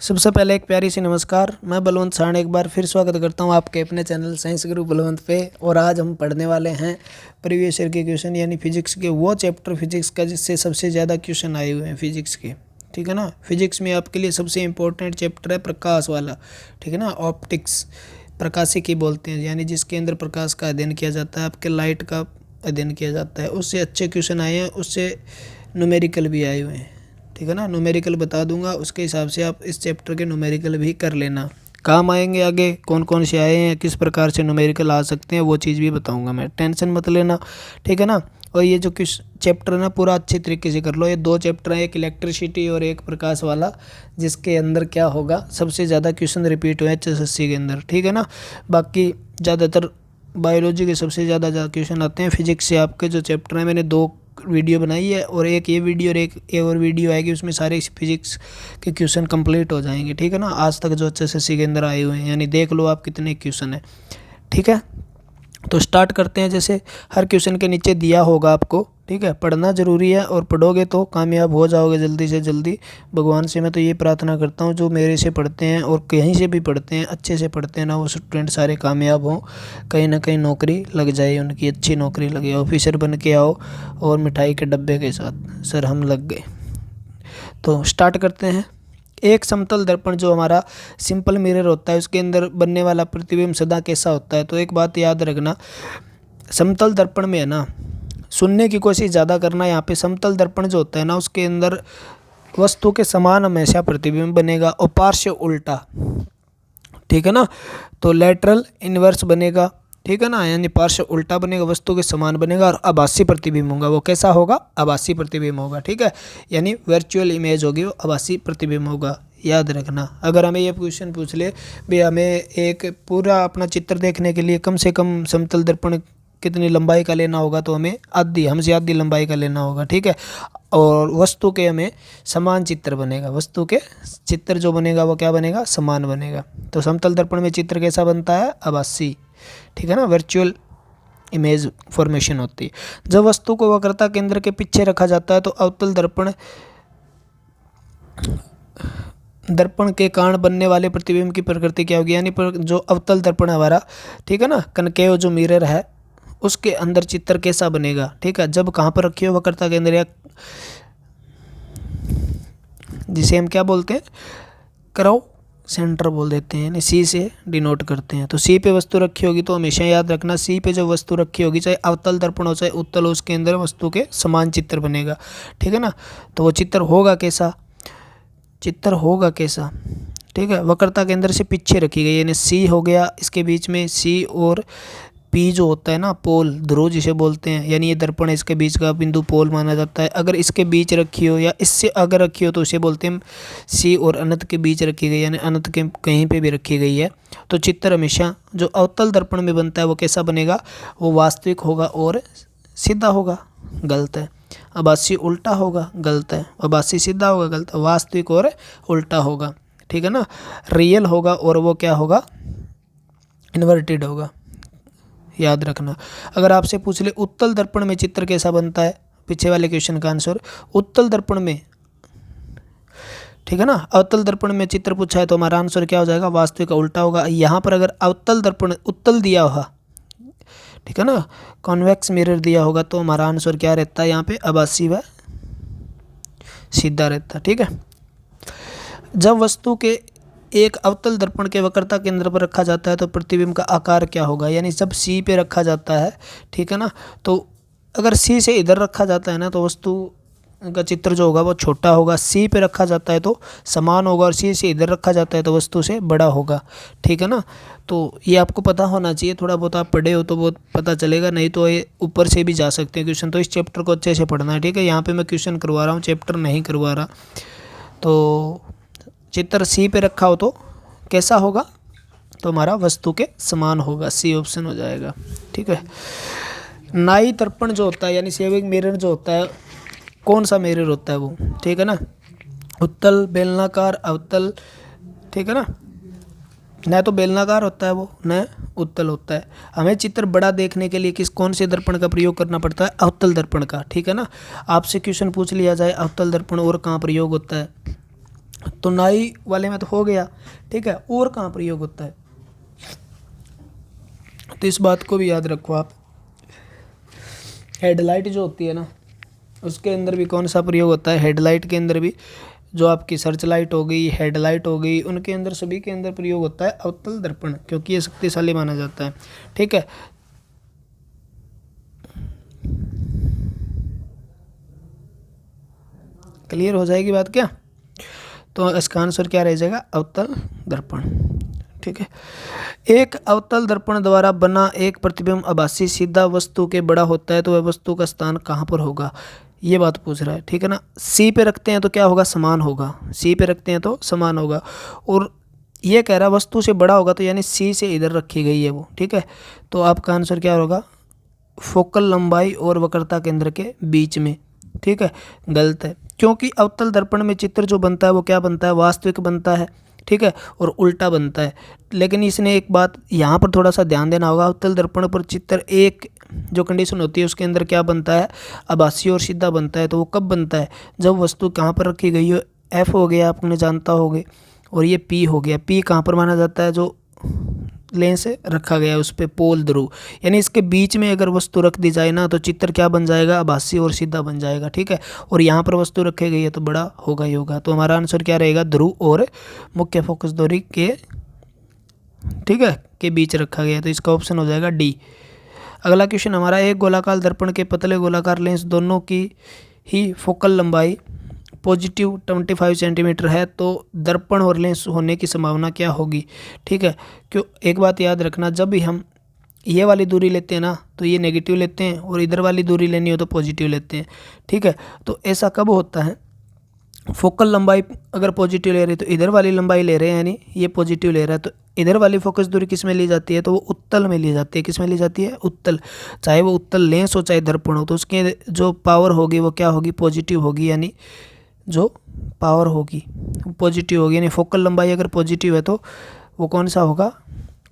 सबसे पहले एक प्यारी सी नमस्कार। मैं बलवंत साण एक बार फिर स्वागत करता हूं आपके अपने चैनल साइंस गुरु बलवंत पे। और आज हम पढ़ने वाले हैं प्रीवियस ईयर के क्वेश्चन यानी फिजिक्स के वो चैप्टर फिजिक्स का जिससे सबसे ज़्यादा क्वेश्चन आए हुए हैं फिजिक्स के। ठीक है ना। फिजिक्स में आपके लिए सबसे इंपॉर्टेंट चैप्टर है प्रकाश वाला। ठीक है ना। ऑप्टिक्स प्रकाशिकी बोलते हैं, यानी जिसके अंदर प्रकाश का अध्ययन किया जाता है, आपके लाइट का अध्ययन किया जाता है। उससे अच्छे क्वेश्चन आए हैं, उससे न्यूमेरिकल भी आए हुए हैं। ठीक है ना। न्यूमेरिकल बता दूंगा, उसके हिसाब से आप इस चैप्टर के न्यूमेरिकल भी कर लेना। काम आएंगे आगे कौन कौन से आए हैं, किस प्रकार से न्यूमेरिकल आ सकते हैं, वो चीज़ भी बताऊंगा मैं। टेंशन मत लेना। ठीक है ना। और ये जो किस चैप्टर है ना, पूरा अच्छे तरीके से कर लो। ये दो चैप्टर हैं, एक इलेक्ट्रिसिटी और एक प्रकाश वाला, जिसके अंदर क्या होगा सबसे ज़्यादा क्वेश्चन रिपीट हुए HSSC के अंदर। ठीक है ना। बाकी ज़्यादातर बायोलॉजी के सबसे ज़्यादा क्वेश्चन आते हैं। फिजिक्स से आपके जो चैप्टर हैं, मैंने 2 वीडियो बनाई है और एक ये वीडियो और एक और वीडियो आएगी, उसमें सारे फिजिक्स के क्वेश्चन कंप्लीट हो जाएंगे। ठीक है ना। आज तक जो HSSC के अंदर आए हुए हैं, यानी देख लो आप कितने क्वेश्चन हैं। ठीक है। तो स्टार्ट करते हैं। जैसे हर क्वेश्चन के नीचे दिया होगा आपको। ठीक है। पढ़ना ज़रूरी है और पढ़ोगे तो कामयाब हो जाओगे जल्दी से जल्दी। भगवान से मैं तो ये प्रार्थना करता हूँ, जो मेरे से पढ़ते हैं और कहीं से भी पढ़ते हैं, अच्छे से पढ़ते हैं ना, वो स्टूडेंट सारे कामयाब हों, कहीं ना कहीं नौकरी लग जाए, उनकी अच्छी नौकरी लगे, ऑफिसर बन के आओ और मिठाई के डब्बे के साथ सर हम लग गए। तो स्टार्ट करते हैं। एक समतल दर्पण जो हमारा सिंपल मिरर होता है, उसके अंदर बनने वाला प्रतिबिंब सदा कैसा होता है। तो एक बात याद रखना, समतल दर्पण में है ना, सुनने की कोशिश ज़्यादा करना। यहाँ पे समतल दर्पण जो होता है ना, उसके अंदर वस्तु के समान हमेशा प्रतिबिंब बनेगा और पार्श्व उल्टा। ठीक है ना। तो लेटरल इन्वर्स बनेगा। ठीक है ना। यानी पार्श्व उल्टा बनेगा, वस्तु के समान बनेगा और आभासी प्रतिबिंब होगा। वो कैसा होगा? आभासी प्रतिबिंब होगा। ठीक है। यानी वर्चुअल इमेज होगी, वो आभासी प्रतिबिंब होगा। याद रखना। अगर हमें ये क्वेश्चन पूछ ले भाई, हमें एक पूरा अपना चित्र देखने के लिए कम से कम समतल दर्पण कितनी लंबाई का लेना होगा, तो हमें हमसे आधी लंबाई का लेना होगा। ठीक है। और वस्तु के हमें समान चित्र बनेगा, वस्तु के चित्र जो बनेगा वो क्या बनेगा? समान बनेगा। तो समतल दर्पण में चित्र कैसा बनता है? आभासी। ठीक है ना। वर्चुअल इमेज फॉर्मेशन होती है। जब वस्तु को वक्रता केंद्र के पीछे रखा जाता है तो अवतल दर्पण के कारण बनने वाले प्रतिबिंब की प्रकृति क्या होगी? यानी जो अवतल दर्पण है हमारा, ठीक है ना, कनकेव जो मिरर है, उसके अंदर चित्र कैसा बनेगा? ठीक है। जब कहाँ पर रखी हो वक्रता केंद्र, या जिसे हम क्या बोलते हैं, करव सेंटर बोल देते हैं, यानी सी से डिनोट करते हैं। तो सी पे वस्तु रखी होगी तो हमेशा याद रखना, सी पे जब वस्तु रखी होगी, चाहे अवतल दर्पण हो चाहे उत्तल हो, उसके अंदर वस्तु के समान चित्र बनेगा। ठीक है ना। तो वो चित्र होगा कैसा? चित्र होगा कैसा? ठीक है। वक्रता केंद्र से पीछे रखी गई, यानी सी हो गया, इसके बीच में सी और पी जो होता है ना, पोल, ध्रुव जिसे बोलते हैं, यानी ये दर्पण है, इसके बीच का बिंदु पोल माना जाता है। अगर इसके बीच रखी हो या इससे अगर रखी हो तो उसे बोलते हैं सी और अनंत के बीच रखी गई, यानी अनंत के कहीं पे भी रखी गई है। तो चित्र हमेशा जो अवतल दर्पण में बनता है वो कैसा बनेगा? वो वास्तविक होगा और सीधा होगा। गलत है। आभासी उल्टा होगा। गलत है। आभासी सीधा होगा। गलत है। वास्तविक और उल्टा होगा। ठीक है ना। रियल होगा और वो क्या होगा? इन्वर्टेड होगा। याद रखना। अगर आपसे पूछ ले उत्तल दर्पण में चित्र कैसा बनता है, पीछे वाले क्वेश्चन का आंसर उत्तल दर्पण में, ठीक है ना, अवतल दर्पण में चित्र पूछा है तो हमारा आंसर क्या हो जाएगा? वास्तविक का उल्टा होगा। यहाँ पर अगर अवतल दर्पण उत्तल दिया होगा, ठीक है ना, कॉन्वेक्स मिरर दिया होगा, तो हमारा आंसर क्या रहता है? यहाँ पे आभासी व सीधा रहता है। ठीक है। जब वस्तु के एक अवतल दर्पण के वक्रता केंद्र पर रखा जाता है तो प्रतिबिंब का आकार क्या होगा? यानी जब सी पे रखा जाता है, ठीक है ना, तो अगर सी से इधर रखा जाता है ना, तो वस्तु का चित्र जो होगा वो छोटा होगा। सी पे रखा जाता है तो समान होगा, और सी से इधर रखा जाता है तो वस्तु से बड़ा होगा। ठीक है ना। तो ये आपको पता होना चाहिए, थोड़ा बहुत आप पढ़े हो तो बहुत पता चलेगा, नहीं तो ये ऊपर से भी जा सकते हैं क्वेश्चन। तो इस चैप्टर को अच्छे से पढ़ना है। ठीक है। यहाँ पे मैं क्वेश्चन करवा रहा हूँ, चैप्टर नहीं करवा रहा। तो चित्र सी पे रखा हो तो कैसा होगा? तो हमारा वस्तु के समान होगा। सी ऑप्शन हो जाएगा। ठीक है। नाई दर्पण जो होता है, यानी सेविंग मिरर जो होता है, कौन सा मिरर होता है वो? ठीक है ना। उत्तल, बेलनाकार, अवतल। ठीक है ना। न तो बेलनाकार होता है वो, न उत्तल होता है। हमें चित्र बड़ा देखने के लिए कौन से दर्पण का प्रयोग करना पड़ता है? अवतल दर्पण का। ठीक है ना। आपसे क्वेश्चन पूछ लिया जाए अवतल दर्पण और कहाँ प्रयोग होता है, तो नाई वाले में तो हो गया, ठीक है। और कहाँ प्रयोग होता है, तो इस बात को भी याद रखो आप। हेडलाइट जो होती है ना, उसके अंदर भी कौन सा प्रयोग होता है, हेडलाइट के अंदर भी, जो आपकी सर्च लाइट हो गई, हेडलाइट हो गई, उनके अंदर सभी के अंदर प्रयोग होता है अवतल दर्पण, क्योंकि ये शक्तिशाली माना जाता है, ठीक है। क्लियर हो जाएगी बात क्या? तो इसका आंसर क्या रह जाएगा, अवतल दर्पण, ठीक है। एक अवतल दर्पण द्वारा बना एक प्रतिबिंब आभासी सीधा वस्तु के बड़ा होता है तो वह वस्तु का स्थान कहाँ पर होगा, ये बात पूछ रहा है, ठीक है ना। सी पे रखते हैं तो क्या होगा, समान होगा, सी पे रखते हैं तो समान होगा। और ये कह रहा वस्तु से बड़ा होगा, तो यानी सी से इधर रखी गई है वो, ठीक है। तो आपका आंसर क्या होगा, फोकल लंबाई और वक्रता केंद्र के बीच में, ठीक है। गलत है, क्योंकि अवतल दर्पण में चित्र जो बनता है वो क्या बनता है, वास्तविक बनता है, ठीक है, और उल्टा बनता है। लेकिन इसने एक बात यहाँ पर थोड़ा सा ध्यान देना होगा, अवतल दर्पण पर चित्र एक जो कंडीशन होती है उसके अंदर क्या बनता है, आभासी और सीधा बनता है। तो वो कब बनता है, जब वस्तु कहाँ पर रखी गई हो, एफ हो गया आपने जानता होगे, और ये पी हो गया। पी कहाँ पर माना जाता है, जो लेंस रखा गया है उस पर पोल ध्रुव, यानी इसके बीच में अगर वस्तु रख दी जाए ना तो चित्र क्या बन जाएगा, आभासी और सीधा बन जाएगा, ठीक है। और यहाँ पर वस्तु रखी गई है तो बड़ा होगा ही होगा। तो हमारा आंसर क्या रहेगा, ध्रुव और मुख्य फोकस दूरी के, ठीक है, के बीच रखा गया, तो इसका ऑप्शन हो जाएगा डी। अगला क्वेश्चन हमारा, एक गोलाकार दर्पण के पतले गोलाकार लेंस दोनों की ही फोकल लंबाई पॉजिटिव 25 सेंटीमीटर है तो दर्पण और लेंस होने की संभावना क्या होगी, ठीक है। क्यों, एक बात याद रखना, जब भी हम ये वाली दूरी लेते हैं ना तो ये नेगेटिव लेते हैं, और इधर वाली दूरी लेनी हो तो पॉजिटिव लेते हैं, ठीक है। तो ऐसा कब होता है, फोकल लंबाई अगर पॉजिटिव ले रहे हैं तो इधर वाली लंबाई ले रहे हैं, यानी ये पॉजिटिव ले रहा है, तो इधर वाली फोकस दूरी किस में ली जाती है, तो वो उत्तल में ली जाती है। किस में ली जाती है, उत्तल। चाहे वो उत्तल लेंस हो चाहे दर्पण हो, तो उसके जो पावर होगी वो क्या होगी, पॉजिटिव होगी, यानी जो पावर होगी पॉजिटिव होगी, यानी फोकल लंबाई अगर पॉजिटिव है तो वो कौन सा होगा,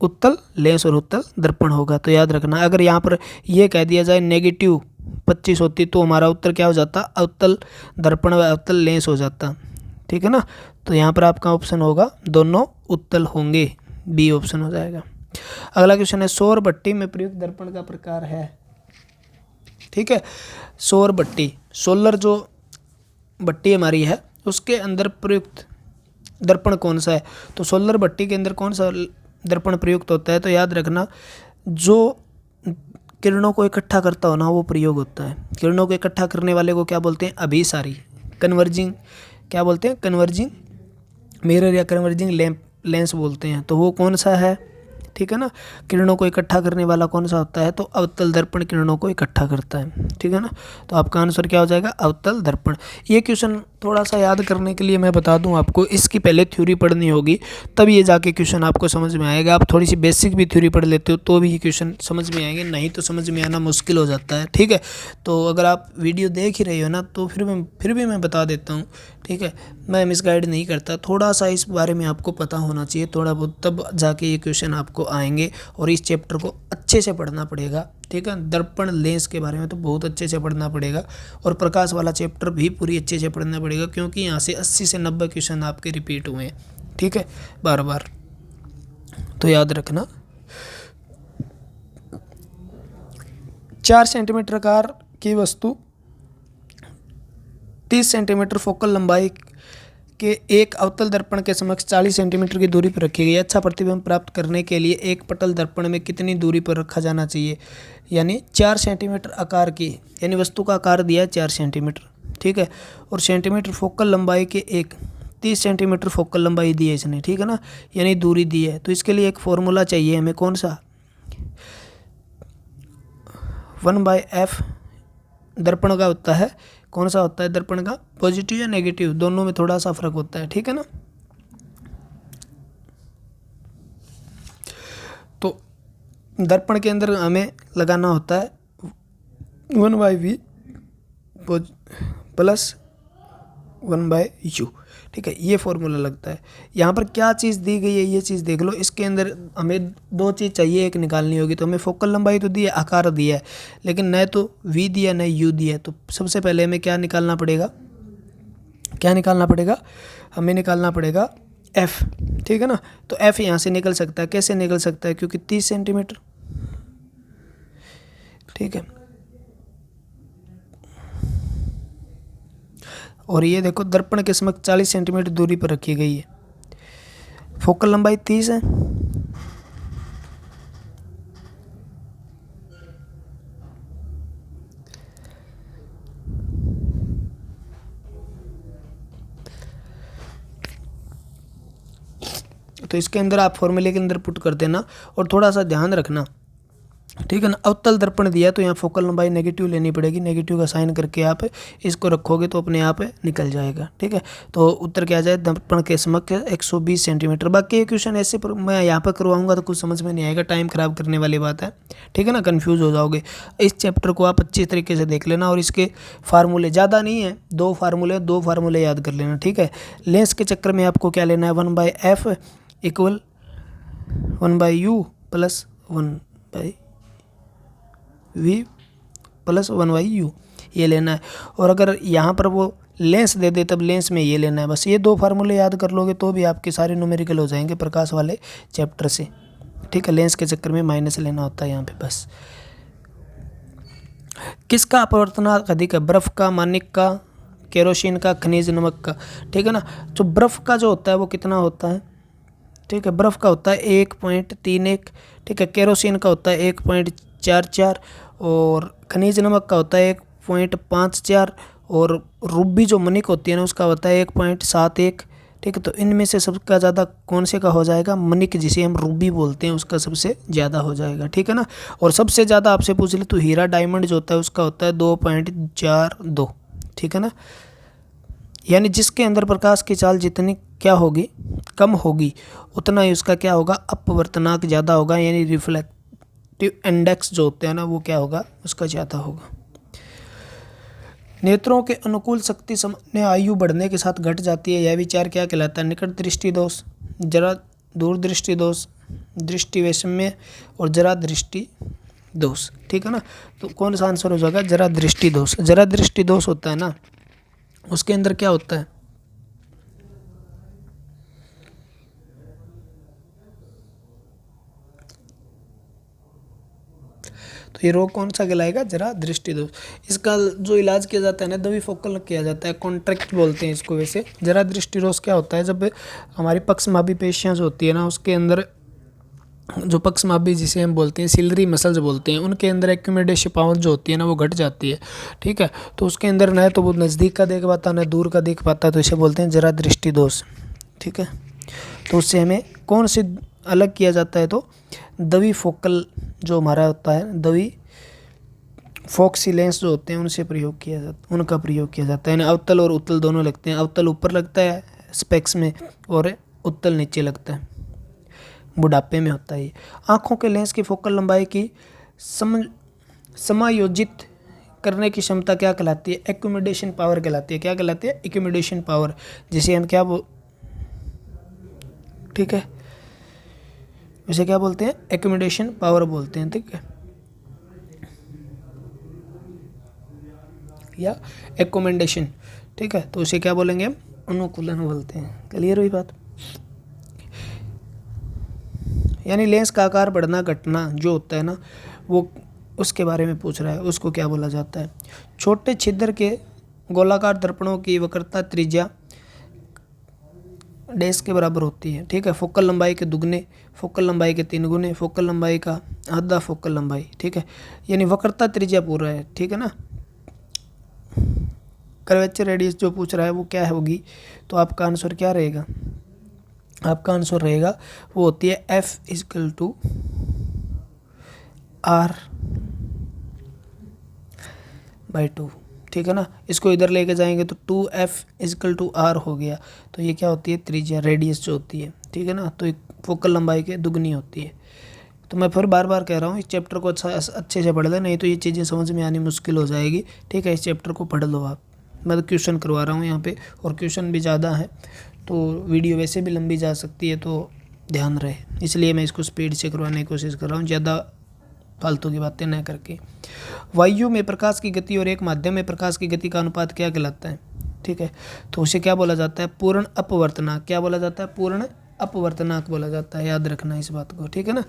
उत्तल लेंस और उत्तल दर्पण होगा। तो याद रखना, अगर यहाँ पर ये कह दिया जाए नेगेटिव 25 होती तो हमारा उत्तर क्या हो जाता, अवतल दर्पण व अवतल लेंस हो जाता, ठीक है ना। तो यहाँ पर आपका ऑप्शन होगा दोनों उत्तल होंगे, बी ऑप्शन हो जाएगा। अगला क्वेश्चन है, सौर भट्टी में प्रयुक्त दर्पण का प्रकार है, ठीक है। सौर भट्टी, सोलर जो भट्टी हमारी है उसके अंदर प्रयुक्त दर्पण कौन सा है, तो सोलर भट्टी के अंदर कौन सा दर्पण प्रयुक्त होता है, तो याद रखना जो किरणों को इकट्ठा करता हो ना वो प्रयोग होता है। किरणों को इकट्ठा करने वाले को क्या बोलते हैं, अभिसारी, कन्वर्जिंग, क्या बोलते हैं, कन्वर्जिंग मिरर या कन्वर्जिंग लेंस बोलते हैं। तो वो कौन सा है, ठीक है ना। किरणों को इकट्ठा करने वाला कौन सा होता है, तो अवतल दर्पण किरणों को इकट्ठा करता है, ठीक है ना। तो आपका आंसर क्या हो जाएगा, अवतल दर्पण। ये क्वेश्चन थोड़ा सा याद करने के लिए मैं बता दूं आपको, इसकी पहले थ्योरी पढ़नी होगी तब ये जाके क्वेश्चन आपको समझ में आएगा। आप थोड़ी सी बेसिक भी थ्योरी पढ़ लेते हो तो भी ये क्वेश्चन समझ में आएंगे, नहीं तो समझ में आना मुश्किल हो जाता है, ठीक है। तो अगर आप वीडियो देख ही रहे हो ना तो फिर भी मैं बता देता हूँ, ठीक है। मैं मिसगाइड नहीं करता, थोड़ा सा इस बारे में आपको पता होना चाहिए थोड़ा बहुत, तब जाके ये क्वेश्चन आपको आएंगे। और इस चैप्टर को अच्छे से पढ़ना पड़ेगा, ठीक है। दर्पण लेंस के बारे में तो बहुत अच्छे से पढ़ना पड़ेगा, और प्रकाश वाला चैप्टर भी पूरी अच्छे से पढ़ना पड़ेगा, क्योंकि यहाँ से 80 से 90 क्वेश्चन आपके रिपीट हुए हैं, ठीक है, बार बार। तो याद रखना, 4 सेंटीमीटर आकार की वस्तु 30 सेंटीमीटर फोकल लंबाई के एक अवतल दर्पण के समक्ष 40 सेंटीमीटर की दूरी पर रखी गई। अच्छा प्रतिबिंब प्राप्त करने के लिए एक पटल दर्पण में कितनी दूरी पर रखा जाना चाहिए, यानी 4 सेंटीमीटर आकार की, यानी वस्तु का आकार दिया है 4 सेंटीमीटर, ठीक है। और सेंटीमीटर फोकल लंबाई के एक 30 सेंटीमीटर फोकल लंबाई दी है इसने, ठीक है ना, यानी दूरी दी है। तो इसके लिए एक फॉर्मूला चाहिए हमें, कौन सा, 1/f दर्पण का होता है, कौन सा होता है दर्पण का, पॉजिटिव या नेगेटिव, दोनों में थोड़ा सा फर्क होता है, ठीक है ना। तो दर्पण के अंदर हमें लगाना होता है 1/v प्लस 1/u, ठीक है, ये फॉर्मूला लगता है। यहाँ पर क्या चीज़ दी गई है ये चीज़ देख लो, इसके अंदर हमें 2 चीज़ चाहिए, एक निकालनी होगी। तो हमें फोकल लंबाई तो दी है, आकार दिया है, लेकिन न तो v दिया न u दिया है। तो सबसे पहले हमें क्या निकालना पड़ेगा, क्या निकालना पड़ेगा, हमें निकालना पड़ेगा एफ, ठीक है ना। तो एफ यहाँ से निकल सकता है, कैसे निकल सकता है, क्योंकि 30 सेंटीमीटर, ठीक है। और ये देखो दर्पण के समक्ष 40 सेंटीमीटर दूरी पर रखी गई है, फोकल लंबाई 30 है। तो इसके अंदर आप फॉर्मूले के अंदर पुट कर देना और थोड़ा सा ध्यान रखना, ठीक है ना। अवतल दर्पण दिया तो यहाँ फोकल लंबाई नेगेटिव लेनी पड़ेगी, नेगेटिव का साइन करके आप इसको रखोगे तो अपने आप निकल जाएगा, ठीक है। तो उत्तर क्या आ जाए, दर्पण के समक्ष 120 सेंटीमीटर। बाकी ये क्वेश्चन ऐसे मैं यहाँ पर करवाऊंगा तो कुछ समझ में नहीं आएगा, टाइम खराब करने वाली बात है, ठीक है ना, कन्फ्यूज हो जाओगे। इस चैप्टर को आप अच्छी तरीके से देख लेना और इसके फार्मूले ज़्यादा नहीं है, दो फार्मूले याद कर लेना, ठीक है। लेंस के चक्कर में आपको क्या लेना है, 1/f equal 1/u plus 1/v plus 1/u ये लेना है। और अगर यहाँ पर वो लेंस दे दे तब लेंस में ये लेना है। बस ये दो फार्मूले याद कर लोगे तो भी आपके सारे न्यूमेरिकल हो जाएंगे प्रकाश वाले चैप्टर से, ठीक है। लेंस के चक्कर में माइनस लेना होता है यहाँ पे बस। किसका अपवर्तनांक अधिक है, बर्फ का, मानिक का, केरोसिन का, खनिज नमक का, ठीक है ना। जो बर्फ का जो होता है वो कितना होता है, ठीक है, बर्फ का होता है 1.31, ठीक है। केरोसिन का होता है 1.44 और खनिज नमक का होता है 1.54 और रूबी जो मनिक होती है ना उसका होता है 1.71, ठीक है। तो इनमें से सबका ज़्यादा कौन से का हो जाएगा, मनिक जिसे हम रूबी बोलते हैं उसका सबसे ज़्यादा हो जाएगा, ठीक है ना। और सबसे ज़्यादा आपसे पूछ ले तो हीरा डायमंड जो होता है उसका होता है 2.42, ठीक है ना। यानी जिसके अंदर प्रकाश की चाल जितनी क्या होगी, कम होगी, उतना ही उसका क्या होगा, अपवर्तनांक ज़्यादा होगा, यानी रिफ्लेक्टिव इंडेक्स जो होते हैं ना वो क्या होगा, उसका ज़्यादा होगा। नेत्रों के अनुकूल शक्ति सामान्य आयु बढ़ने के साथ घट जाती है, यह विचार क्या कहलाता है, निकट दृष्टि दोष, जरा दूर दृष्टि दोष, दृष्टि वैषम्य और जरा दृष्टि दोष, ठीक है ना। तो कौन सा आंसर हो जाएगा, जरा दृष्टि दोष। जरा दृष्टि दोष होता है ना उसके अंदर क्या होता है, तो ये रोग कौन सा कहलाएगा, जरा दृष्टि दोष। इसका जो इलाज किया जाता है ना द्वि फोकल किया जाता है, कॉन्ट्रैक्ट बोलते हैं इसको। वैसे जरा दृष्टि दोष क्या होता है, जब हमारी पक्षमापी पेशियां जो होती है ना उसके अंदर जो पक्षमापी जिसे हम बोलते हैं सिलरी मसल्स बोलते हैं, उनके अंदर एक्यूमेडेशन पावर जो होती है ना वो घट जाती है, ठीक है। तो उसके अंदर न तो वो नज़दीक का देख पाता न दूर का देख पाता, तो इसे बोलते हैं जरा दृष्टि दोष, ठीक है। तो उससे हमें कौन से अलग किया जाता है, तो द्वि फोकल जो हमारा होता है, द्वि फोक्सी लेंस जो होते हैं उनसे प्रयोग किया जाता, उनका प्रयोग किया जाता है। यानी अवतल और उत्तल दोनों लगते हैं, अवतल ऊपर लगता है स्पेक्स में और उत्तल नीचे लगता है, बुढ़ापे में होता है। आँखों के लेंस की फोकल लंबाई की समायोजित करने की क्षमता क्या कहलाती है, एक्यूमुलेशन पावर कहलाती है। क्या कहलाती है, एक्यूमुलेशन पावर, जिसे हम क्या ठीक है, इसे क्या बोलते हैं, एक्यूमुलेशन पावर बोलते हैं, ठीक है, या एक्यूमेंडेशन, ठीक है। तो उसे क्या बोलेंगे, अनुकूलन बोलते हैं। क्लियर हुई बात। यानी लेंस का आकार बढ़ना घटना जो होता है ना वो उसके बारे में पूछ रहा है, उसको क्या बोला जाता है। छोटे छिद्र के गोलाकार दर्पणों की वक्रता त्रिज्या डैश के बराबर होती है, ठीक है। फोकल लंबाई के दुगने, फोकल लंबाई के 3 गुने, फोकल लंबाई का आधा फोकल लंबाई, ठीक है। यानी वक्रता त्रिज्या पूरा है, ठीक है ना। कर्वेचर रेडियस जो पूछ रहा है वो क्या होगी, तो आपका आंसर क्या रहेगा, आपका आंसर रहेगा वो होती है F = R/2, ठीक है ना। इसको इधर लेके जाएंगे तो 2F = R हो गया। तो ये क्या होती है, त्रिज्या, रेडियस जो होती है, ठीक है ना। तो एक फोकल लंबाई के दुगनी होती है। तो मैं फिर बार बार कह रहा हूँ इस चैप्टर को अच्छे से पढ़ ले, नहीं तो ये चीज़ें समझ में आनी मुश्किल हो जाएगी, ठीक है। इस चैप्टर को पढ़ लो आप, मैं तो क्वेश्चन करवा रहा हूँ यहाँ पे और क्वेश्चन भी ज़्यादा है तो वीडियो वैसे भी लंबी जा सकती है, तो ध्यान रहे, इसलिए मैं इसको स्पीड से करवाने की कोशिश कर रहा हूँ, ज़्यादा फालतू की बातें न करके। वायु में प्रकाश की गति और एक माध्यम में प्रकाश की गति का अनुपात क्या कहलाता है, ठीक है, तो उसे क्या बोला जाता है? पूर्ण अपवर्तनांक। क्या बोला जाता है? पूर्ण अपवर्तनांक बोला जाता है। याद रखना इस बात को, ठीक है ना।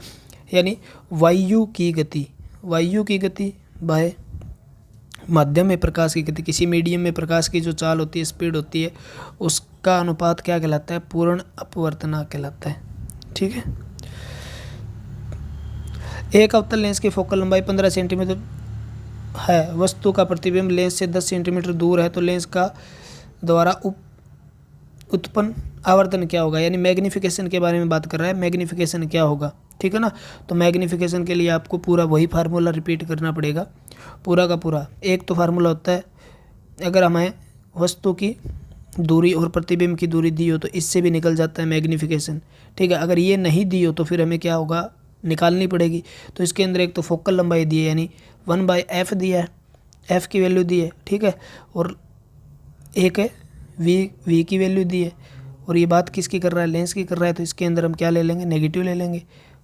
यानी वायु की गति बाय माध्यम में प्रकाश की गति, किसी मीडियम में प्रकाश की जो चाल होती है, स्पीड होती है, उसका अनुपात क्या कहलाता है? पूर्ण अपवर्तनांक कहलाता है, ठीक है। एक अवतल लेंस की फोकल लंबाई 15 सेंटीमीटर है, वस्तु का प्रतिबिंब लेंस से 10 सेंटीमीटर दूर है, तो लेंस का द्वारा उत्पन्न आवर्धन क्या होगा? यानी मैग्निफिकेशन के बारे में बात कर रहा है। मैग्निफिकेशन क्या होगा, ठीक है ना। तो मैग्निफिकेशन के लिए आपको पूरा वही फार्मूला रिपीट करना पड़ेगा, पूरा का पूरा। एक तो फार्मूला होता है, अगर हमें वस्तु की दूरी और प्रतिबिंब की दूरी दी हो तो इससे भी निकल जाता है मैग्निफिकेशन, ठीक है। अगर ये नहीं दी हो तो फिर हमें क्या होगा? निकालनी पड़ेगी। तो इसके अंदर एक तो फोकल लंबाई दी है, यानी 1/f दिया है, f की वैल्यू दी है, ठीक है, और एक है v की वैल्यू दी है, और ये बात किसकी कर रहा है? लेंस की कर रहा है। तो इसके अंदर हम क्या ले लेंगे? नेगेटिव ले लेंगे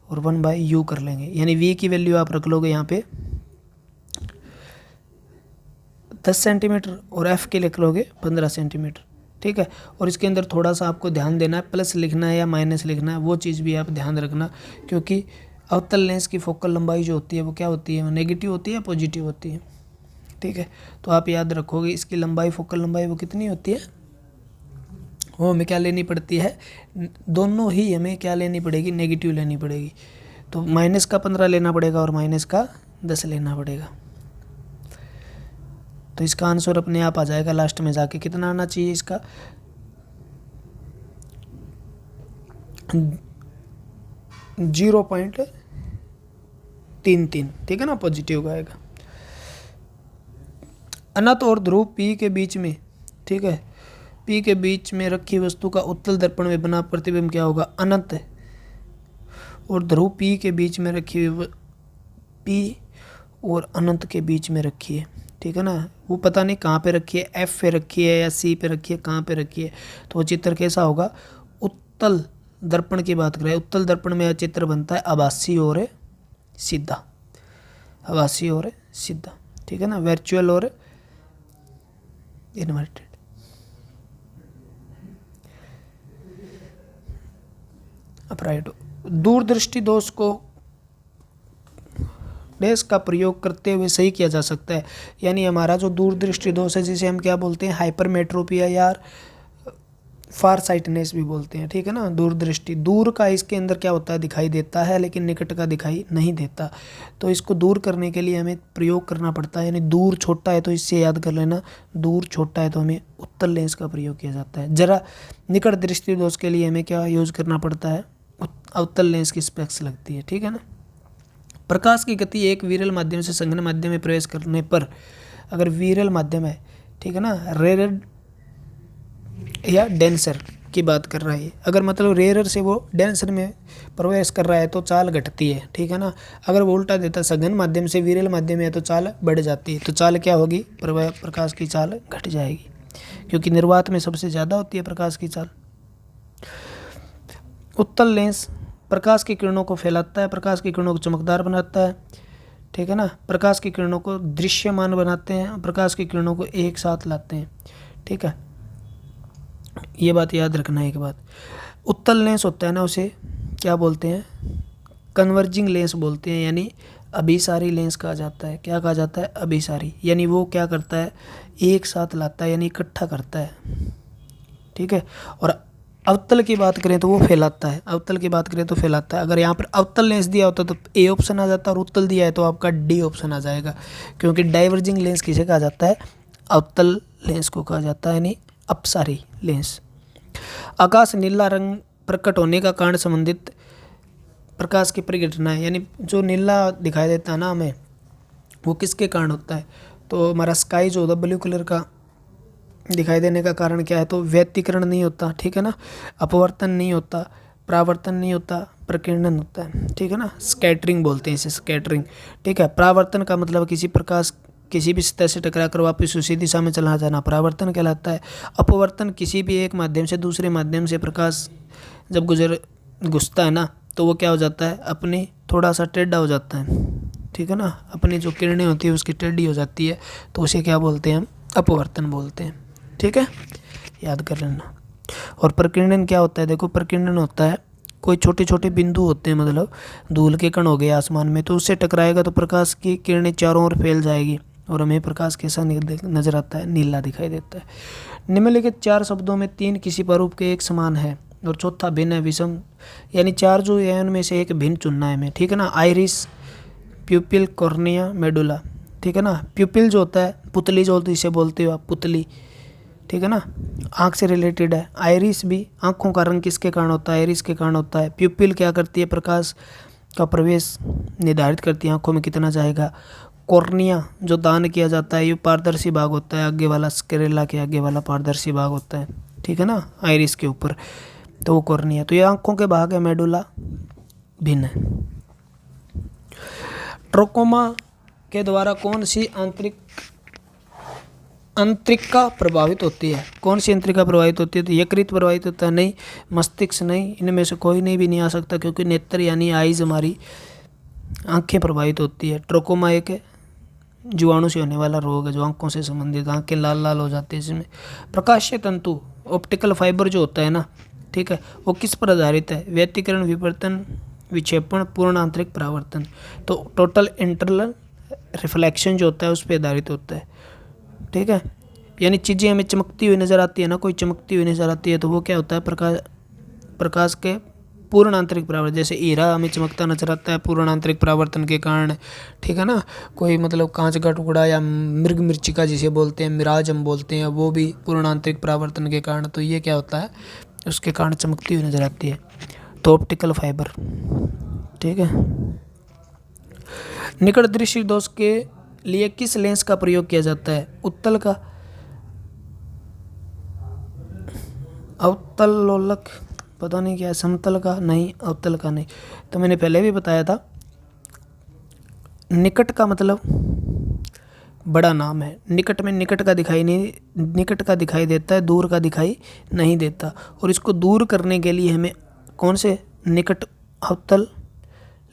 और 1/u कर लेंगे, यानी v की वैल्यू आप रख लोगे यहाँ पे 10 सेंटीमीटर और f के लिख लोगे 15 सेंटीमीटर, ठीक है। और इसके अंदर थोड़ा सा आपको ध्यान देना है, प्लस लिखना है या माइनस लिखना है, वो चीज़ भी आप ध्यान रखना, क्योंकि अवतल लेंस की फोकल लंबाई जो होती है वो क्या होती है? नेगेटिव होती है या पॉजिटिव होती है, ठीक है। तो आप याद रखोगे इसकी लंबाई, फोकल लंबाई वो कितनी होती है? वो हमें क्या लेनी पड़ती है? दोनों ही हमें क्या लेनी पड़ेगी? नेगेटिव लेनी पड़ेगी। तो माइनस का 15 लेना पड़ेगा और माइनस का 10 लेना पड़ेगा। तो इसका आंसर अपने आप आ जाएगा लास्ट में जाके। कितना आना चाहिए इसका? 0.33, ठीक है ना, पॉजिटिव का आएगा। अनंत और ध्रुव P के बीच में, ठीक है, P के बीच में रखी वस्तु का उत्तल दर्पण में बना प्रतिबिंब क्या होगा? अनंत है। और ध्रुव P के बीच में रखी हुई P और अनंत के बीच में रखी है, ठीक है ना। वो पता नहीं कहाँ पे रखी है, F पे रखी है या C पे रखी है, कहाँ पे रखी है। तो वो चित्र कैसा होगा? उत्तल दर्पण की बात करें, उत्तल दर्पण में यह चित्र बनता है आभासी और सीधा, आभासी और सीधा, ठीक है ना, वर्चुअल और इन्वर्टेड। अपराइट। दूरदृष्टि दोष को डैश का प्रयोग करते हुए सही किया जा सकता है। यानी हमारा जो दूरदृष्टि दोष है, जिसे हम क्या बोलते हैं? हाइपरमेट्रोपिया या फार साइटनेस भी बोलते हैं, ठीक है ना। दूरदृष्टि, दूर का इसके अंदर क्या होता है? दिखाई देता है, लेकिन निकट का दिखाई नहीं देता। तो इसको दूर करने के लिए हमें प्रयोग करना पड़ता है। यानी दूर छोटा है तो इससे याद कर लेना, दूर छोटा है तो हमें उत्तल लेंस का प्रयोग किया जाता है। जरा निकट दृष्टि दोष के लिए हमें क्या यूज करना पड़ता है? अवतल लेंस की स्पेक्स लगती है, ठीक है ना। प्रकाश की गति एक विरल माध्यम से संघन माध्यम में प्रवेश करने पर, अगर विरल माध्यम है, ठीक है ना, रेयर या डेंसर की बात कर रहा है, अगर मतलब रेयर से वो डेंसर में प्रवेश कर रहा है तो चाल घटती है, ठीक है ना। अगर वो उल्टा देता, सघन माध्यम से विरल माध्यम है तो चाल बढ़ जाती है। तो चाल क्या होगी? प्रकाश की चाल घट जाएगी, क्योंकि निर्वात में सबसे ज़्यादा होती है प्रकाश की चाल। उत्तल लेंस प्रकाश की किरणों को फैलाता है, प्रकाश की किरणों को चमकदार बनाता है, ठीक है ना। प्रकाश की किरणों को दृश्यमान बनाते हैं, प्रकाश की किरणों को एक साथ लाते हैं, ठीक है। ये बात याद रखना है एक बात। उत्तल लेंस होता है ना, उसे क्या बोलते हैं? कन्वर्जिंग लेंस बोलते हैं, यानी अभिसारी लेंस कहा जाता है। क्या कहा जाता है? अभिसारी। यानी वो क्या करता है? एक साथ लाता है, यानी इकट्ठा करता है, ठीक है। और अवतल की बात करें तो वो फैलाता है, अवतल की बात करें तो फैलाता है। अगर यहाँ पर अवतल लेंस दिया होता तो ए ऑप्शन आ जाता, और उत्तल दिया है तो आपका डी ऑप्शन आ जाएगा, क्योंकि डाइवर्जिंग लेंस किसे कहा जाता है? अवतल लेंस को कहा जाता है, यानी अपसारी लेंस। आकाश नीला रंग प्रकट होने का कारण संबंधित प्रकाश की परिघटना है, यानी जो नीला दिखाई देता है ना हमें, वो किसके कारण होता है? तो हमारा स्काई जो होता है ब्लू कलर का दिखाई देने का कारण क्या है? तो व्यतिकरण नहीं होता, ठीक है ना, अपवर्तन नहीं होता, परावर्तन नहीं होता, प्रकीर्णन होता है, ठीक है ना। स्कैटरिंग बोलते हैं इसे, स्कैटरिंग, ठीक है। परावर्तन का मतलब किसी प्रकाश किसी भी सतह से टकरा कर वापस उसी दिशा में चला जाना परावर्तन कहलाता है। अपवर्तन किसी भी एक माध्यम से दूसरे माध्यम से प्रकाश जब घुसता है ना, तो वो क्या हो जाता है? अपनी थोड़ा सा टेढ़ा हो जाता है, ठीक है ना। अपनी जो किरणें होती है उसकी टेढ़ी हो जाती है, तो उसे क्या बोलते हैं? हम अपवर्तन बोलते हैं, ठीक है, याद कर लेना। और प्रकीर्णन क्या होता है, देखो प्रकीर्णन होता है कोई छोटे छोटे बिंदु होते हैं, मतलब धूल के कण हो गए आसमान में, तो उससे टकराएगा तो प्रकाश की किरणें चारों ओर फैल जाएगी और हमें प्रकाश कैसा नजर आता है, नीला दिखाई देता है। निम्नलिखित 4 शब्दों में 3 किसी प्रारूप के एक समान है और चौथा भिन्न है, विषम, यानी 4 जो है उनमें से एक भिन्न चुनना है हमें, ठीक है ना। आइरिस, प्यूपिल, कॉर्निया, मेडुला, ठीक है ना। प्यूपिल जो होता है, पुतली जो होती है, इसे बोलते हो आप पुतली, ठीक है ना, आँख से रिलेटेड है। आइरिस भी आँखों का रंग किसके कारण होता है, आइरिस के कारण होता है। प्यूपिल क्या करती है, प्रकाश का प्रवेश निर्धारित करती है, आँखों में कितना जाएगा। कॉर्निया जो दान किया जाता है, ये पारदर्शी भाग होता है, आगे वाला स्क्लेरा के आगे वाला पारदर्शी भाग होता है, ठीक है ना, आइरिस के ऊपर, तो वो कॉर्निया, तो ये आँखों के भाग है। मेडुला भिन्न है। ट्रोकोमा के द्वारा कौन सी अंतरिका प्रभावित होती है, कौन सी अंतरिका प्रभावित होती है, तो यकृत प्रभावित होता है, नहीं। मस्तिष्क नहीं, इनमें से कोई नहीं भी नहीं आ सकता, क्योंकि नेत्र यानी आईज हमारी आंखें प्रभावित होती है। ट्रोकोमा एक जीवाणु से होने वाला रोग है जो आंखों से संबंधित, आंखें लाल लाल हो जाती है इसमें। प्रकाशीय तंतु ऑप्टिकल फाइबर जो होता है ना, ठीक है, वो किस पर आधारित है, व्यतिकरण, विवर्तन, विक्षेपण, पूर्ण आंतरिक परावर्तन, तो टोटल इंटरनल रिफ्लेक्शन जो होता है उस पर आधारित होता है, ठीक है। यानी चीज़ें हमें चमकती हुई नज़र आती है ना, कोई चमकती हुई नज़र आती है तो वो क्या होता है, प्रकाश के पूर्ण आंतरिक परावर्तन। जैसे हीरा हमें चमकता नजर आता है पूर्ण आंतरिक परावर्तन के कारण, ठीक है ना। कोई मतलब कांच का टुकड़ा या मृग मृच्छिका जिसे बोलते हैं, मिराज हम बोलते हैं, वो भी पूर्ण आंतरिक परावर्तन के कारण, तो ये क्या होता है, उसके कारण चमकती हुई नजर आती है, तो ऑप्टिकल फाइबर, ठीक है। निकट दृष्टि दोष के लिए किस लेंस का प्रयोग किया जाता है, उत्तल का, अवतलोलक, पता नहीं क्या है, समतल का नहीं, अवतल का नहीं, तो मैंने पहले भी बताया था। निकट का मतलब बड़ा नाम है, निकट में निकट का दिखाई नहीं, निकट का दिखाई देता है, दूर का दिखाई नहीं देता, और इसको दूर करने के लिए हमें कौन से निकट अवतल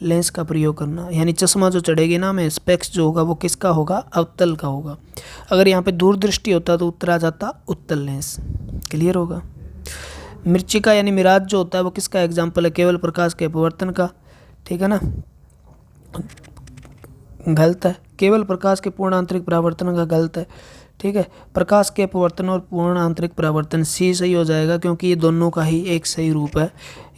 लेंस का प्रयोग करना, यानी चश्मा जो चढ़ेगी ना हमें, स्पेक्स जो होगा वो किसका होगा, अवतल का होगा। अगर यहाँ पे दूरदृष्टि होता तो उत्तर आ जाता उत्तल लेंस, क्लियर होगा। मृच्छिका यानी मिराज जो होता है वो किसका एग्जाम्पल है, केवल प्रकाश के अपवर्तन का, ठीक है ना, गलत है। केवल प्रकाश के पूर्ण आंतरिक परावर्तन का गलत है, ठीक है। प्रकाश के अपवर्तन और पूर्ण आंतरिक परावर्तन सी सही हो जाएगा, क्योंकि ये दोनों का ही एक सही रूप है,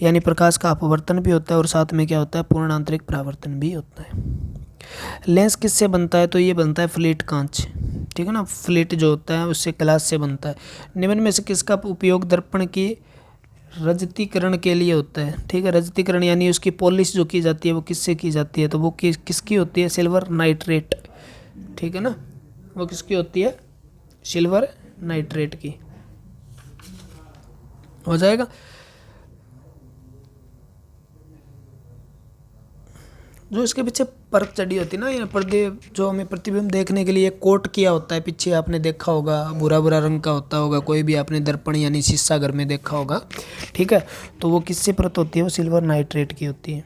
यानी प्रकाश का अपवर्तन भी होता है और साथ में क्या होता है, पूर्ण आंतरिक परावर्तन भी होता है। लेंस किससे बनता है, तो ये बनता है फ्लिट कांच, ठीक है ना, फ्लिट जो होता है उससे ग्लास से बनता है। निम्न में से किसका उपयोग दर्पण की रजतीकरण के लिए होता है, ठीक है। रजतीकरण यानी उसकी पॉलिश जो की जाती है वो किससे की जाती है, तो वो किसकी होती है, सिल्वर नाइट्रेट, ठीक है ना, वो किसकी होती है, सिल्वर नाइट्रेट की, हो जाएगा। जो इसके पीछे परत चढ़ी होती है ना, ये पर्दे जो हमें प्रतिबिंब देखने के लिए कोट किया होता है, पीछे आपने देखा होगा भूरा भूरा रंग का होता होगा, कोई भी आपने दर्पण यानी शीशा घर में देखा होगा, ठीक है, तो वो किससे परत होती है, वो सिल्वर नाइट्रेट की होती है।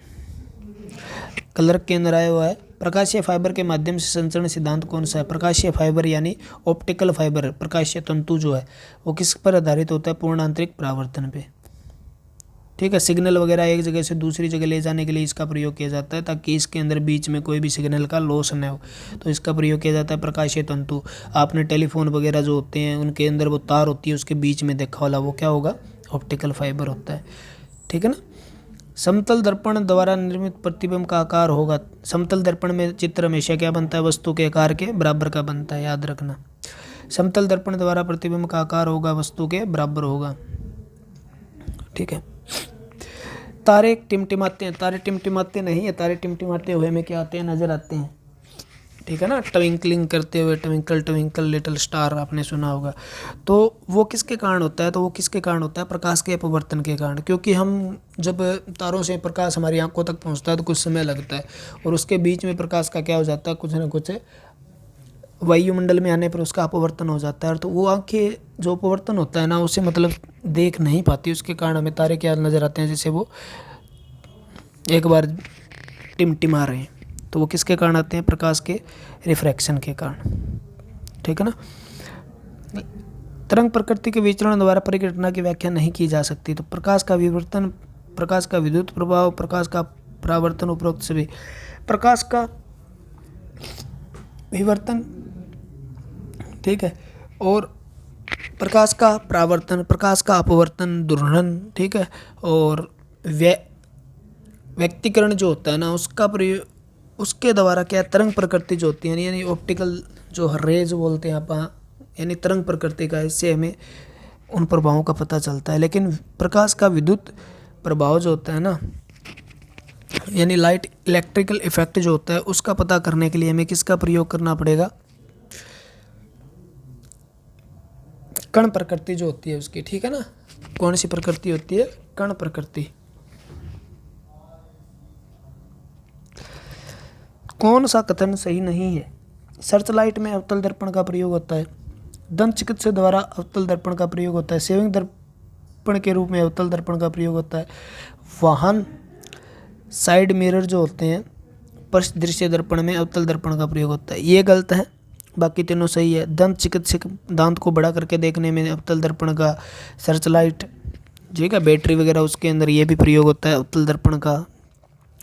कलर के अंदर आया हुआ है, प्रकाशीय फाइबर के माध्यम से संचरण सिद्धांत कौन सा है, प्रकाशीय फाइबर यानी ऑप्टिकल फाइबर, प्रकाशीय तंतु जो है वो किस पर आधारित होता है, पूर्ण आंतरिक परावर्तन पे, ठीक है। सिग्नल वगैरह एक जगह से दूसरी जगह ले जाने के लिए इसका प्रयोग किया जाता है, ताकि इसके अंदर बीच में कोई भी सिग्नल का लॉस न हो, तो इसका प्रयोग किया जाता है प्रकाशीय तंतु। आपने टेलीफोन वगैरह जो होते हैं उनके अंदर वो तार होती है, उसके बीच में देखा वाला वो क्या होगा, ऑप्टिकल फाइबर होता है, ठीक है ना। समतल दर्पण द्वारा निर्मित प्रतिबिंब का आकार होगा, समतल दर्पण में चित्र हमेशा क्या बनता है, वस्तु के आकार के बराबर का बनता है, याद रखना। समतल दर्पण द्वारा प्रतिबिंब का आकार होगा वस्तु के बराबर होगा, ठीक है। तारे टिमटिमाते हैं, तारे टिमटिमाते नहीं है, तारे टिमटिमाते हुए में क्या आते हैं, नजर आते हैं, ठीक है ना, ट्विंकलिंग करते हुए, ट्विंकल ट्विंकल लिटिल स्टार आपने सुना होगा, तो वो किसके कारण होता है, तो वो किसके कारण होता है, प्रकाश के अपवर्तन के कारण, क्योंकि हम जब तारों से प्रकाश हमारी आंखों तक पहुंचता है तो कुछ समय लगता है, और उसके बीच में प्रकाश का क्या हो जाता है, कुछ ना कुछ वायुमंडल में आने पर उसका अपवर्तन हो जाता है, तो वो आंखें जो अपवर्तन होता है ना उसे मतलब देख नहीं पाती, उसके कारण हमें तारे क्या नज़र आते हैं, जैसे वो एक बार टिमटिमा रहे हैं, तो वो किसके कारण आते हैं, प्रकाश के रिफ्रैक्शन के कारण, ठीक है ना। तरंग प्रकृति के विचरण द्वारा परिघटना की व्याख्या नहीं की जा सकती। तो प्रकाश का विवर्तन, प्रकाश का विद्युत प्रभाव, प्रकाश का परावर्तन, उपरोक्त सभी। प्रकाश का विवर्तन, ठीक है, और प्रकाश का परावर्तन, प्रकाश का अपवर्तन, दुर्हरण, ठीक है, और व्यक्तीकरण जो होता है ना, उसका प्रयोग, उसके द्वारा क्या तरंग प्रकृति जो होती है यानी ऑप्टिकल जो रेज बोलते हैं आप, यानी तरंग प्रकृति का, इससे हमें उन प्रभावों का पता चलता है। लेकिन प्रकाश का विद्युत प्रभाव जो होता है ना, यानी लाइट इलेक्ट्रिकल इफेक्ट जो होता है, उसका पता करने के लिए हमें किसका प्रयोग करना पड़ेगा? कण प्रकृति जो होती है उसकी, ठीक है ना। कौन सी प्रकृति होती है? कण प्रकृति। कौन सा कथन सही नहीं है? सर्च लाइट में अवतल दर्पण का प्रयोग होता है, दंत चिकित्सक द्वारा अवतल दर्पण का प्रयोग होता है, सेविंग दर्पण के रूप में अवतल दर्पण का प्रयोग होता है, वाहन साइड मिरर जो होते हैं पृष्ठ दृश्य दर्पण में अवतल दर्पण का प्रयोग होता है। ये गलत है, बाकी तीनों सही है। दंत चिकित्सक दांत को बड़ा करके देखने में अवतल दर्पण का, सर्च लाइट, ठीक है, बैटरी वगैरह उसके अंदर ये भी प्रयोग होता है अवतल दर्पण का,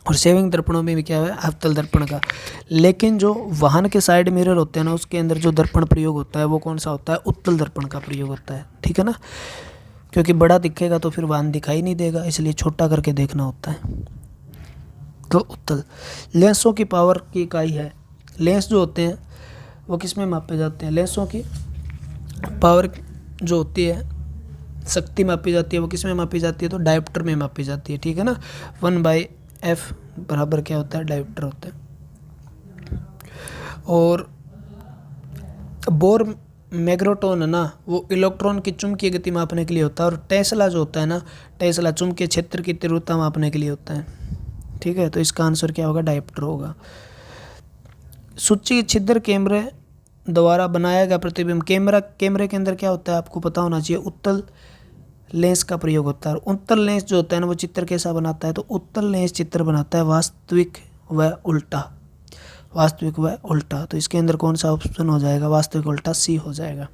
और सेविंग दर्पणों में भी क्या है? अवतल दर्पण का। लेकिन जो वाहन के साइड मिरर होते हैं ना, उसके अंदर जो दर्पण प्रयोग होता है वो कौन सा होता है? उत्तल दर्पण का प्रयोग होता है, ठीक है ना, क्योंकि बड़ा दिखेगा तो फिर वाहन दिखाई नहीं देगा, इसलिए छोटा करके देखना होता है, तो उत्तल। लेंसों की पावर की इकाई है, लेंस जो होते हैं वो किस में मापे जाते हैं? लेंसों की पावर जो होती है, शक्ति मापी जाती है, वो किस में मापी जाती है? तो डायोप्टर में मापी जाती है, ठीक है ना। 1/f बराबर क्या होता है? डायोप्टर होता है। और बोर मैग्नेट्रॉन है ना, वो इलेक्ट्रॉन की चुंबकीय गति मापने के लिए होता है, और टेस्ला जो होता है ना, टेस्ला चुंबकीय क्षेत्र की तीव्रता मापने के लिए होता है, ठीक है। तो इसका आंसर क्या होगा? डायोप्टर होगा। सूची छिद्र कैमरे द्वारा बनाया गया प्रतिबिंब, कैमरे के अंदर क्या होता है आपको पता होना चाहिए, उत्तल लेंस का प्रयोग होता है। उत्तल लेंस जो होता है ना, वो चित्र कैसा बनाता है? तो उत्तल लेंस चित्र बनाता है वास्तविक व उल्टा, वास्तविक व उल्टा। तो इसके अंदर कौन सा ऑप्शन हो जाएगा? वास्तविक उल्टा, सी हो जाएगा,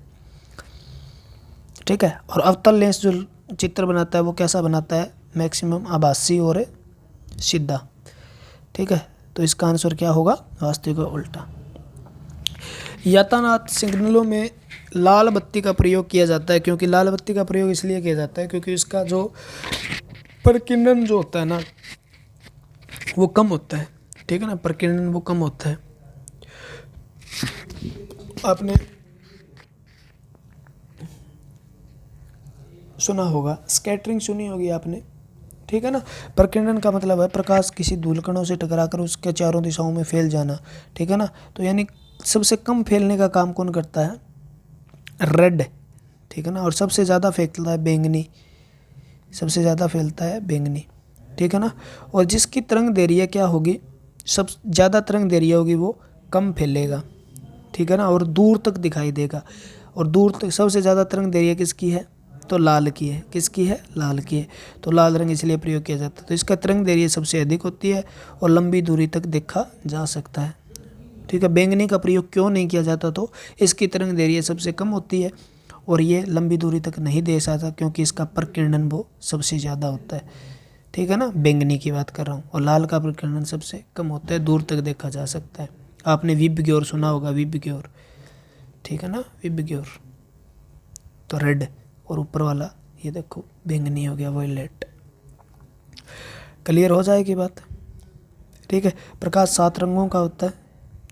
ठीक है। और अवतल लेंस जो चित्र बनाता है वो कैसा बनाता है? मैक्सिमम आभासी और सीधा, ठीक है। तो इसका आंसर क्या होगा? वास्तविक व उल्टा। यातायात सिग्नलों में लाल बत्ती का प्रयोग किया जाता है, क्योंकि लाल बत्ती का प्रयोग इसलिए किया जाता है क्योंकि इसका जो प्रकीर्णन जो होता है ना, वो कम होता है, ठीक है ना, प्रकीर्णन वो कम होता है। आपने सुना होगा, स्कैटरिंग सुनी होगी आपने, ठीक है ना। प्रकीर्णन का मतलब है प्रकाश किसी धूलकणों से टकराकर उसके चारों दिशाओं में फैल जाना, ठीक है ना। तो यानी सबसे कम फैलने का काम कौन करता है? रेड, ठीक है ना। और सबसे ज़्यादा फैलता है बैंगनी, सबसे ज़्यादा फैलता है बैंगनी, ठीक है ना। और जिसकी तरंग दैर्घ्य क्या होगी? सब ज़्यादा तरंग दैर्घ्य होगी वो कम फैलेगा, ठीक है ना, और दूर तक दिखाई देगा। और दूर तक सबसे ज़्यादा तरंग दैर्घ्य किसकी है? तो लाल की है। किसकी है? लाल की है। तो लाल रंग इसलिए प्रयोग किया जाता है। तो इसका तरंग दैर्घ्य सबसे अधिक होती है और लंबी दूरी तक देखा जा सकता है, ठीक है। बैंगनी का प्रयोग क्यों नहीं किया जाता? तो इसकी तरंग दैर्घ्य सबसे कम होती है और ये लंबी दूरी तक नहीं दे सकता, क्योंकि इसका प्रकीर्णन वो सबसे ज़्यादा होता है, ठीक है ना। बैंगनी की बात कर रहा हूँ। और लाल का प्रकीर्णन सबसे कम होता है, दूर तक देखा जा सकता है। आपने विबग्योर सुना होगा, विबग्योर, ठीक है ना, विबग्योर। तो रेड, और ऊपर वाला ये देखो बैंगनी हो गया, वॉयलेट। क्लियर हो जाएगी बात, ठीक है। प्रकाश 7 रंगों का होता है।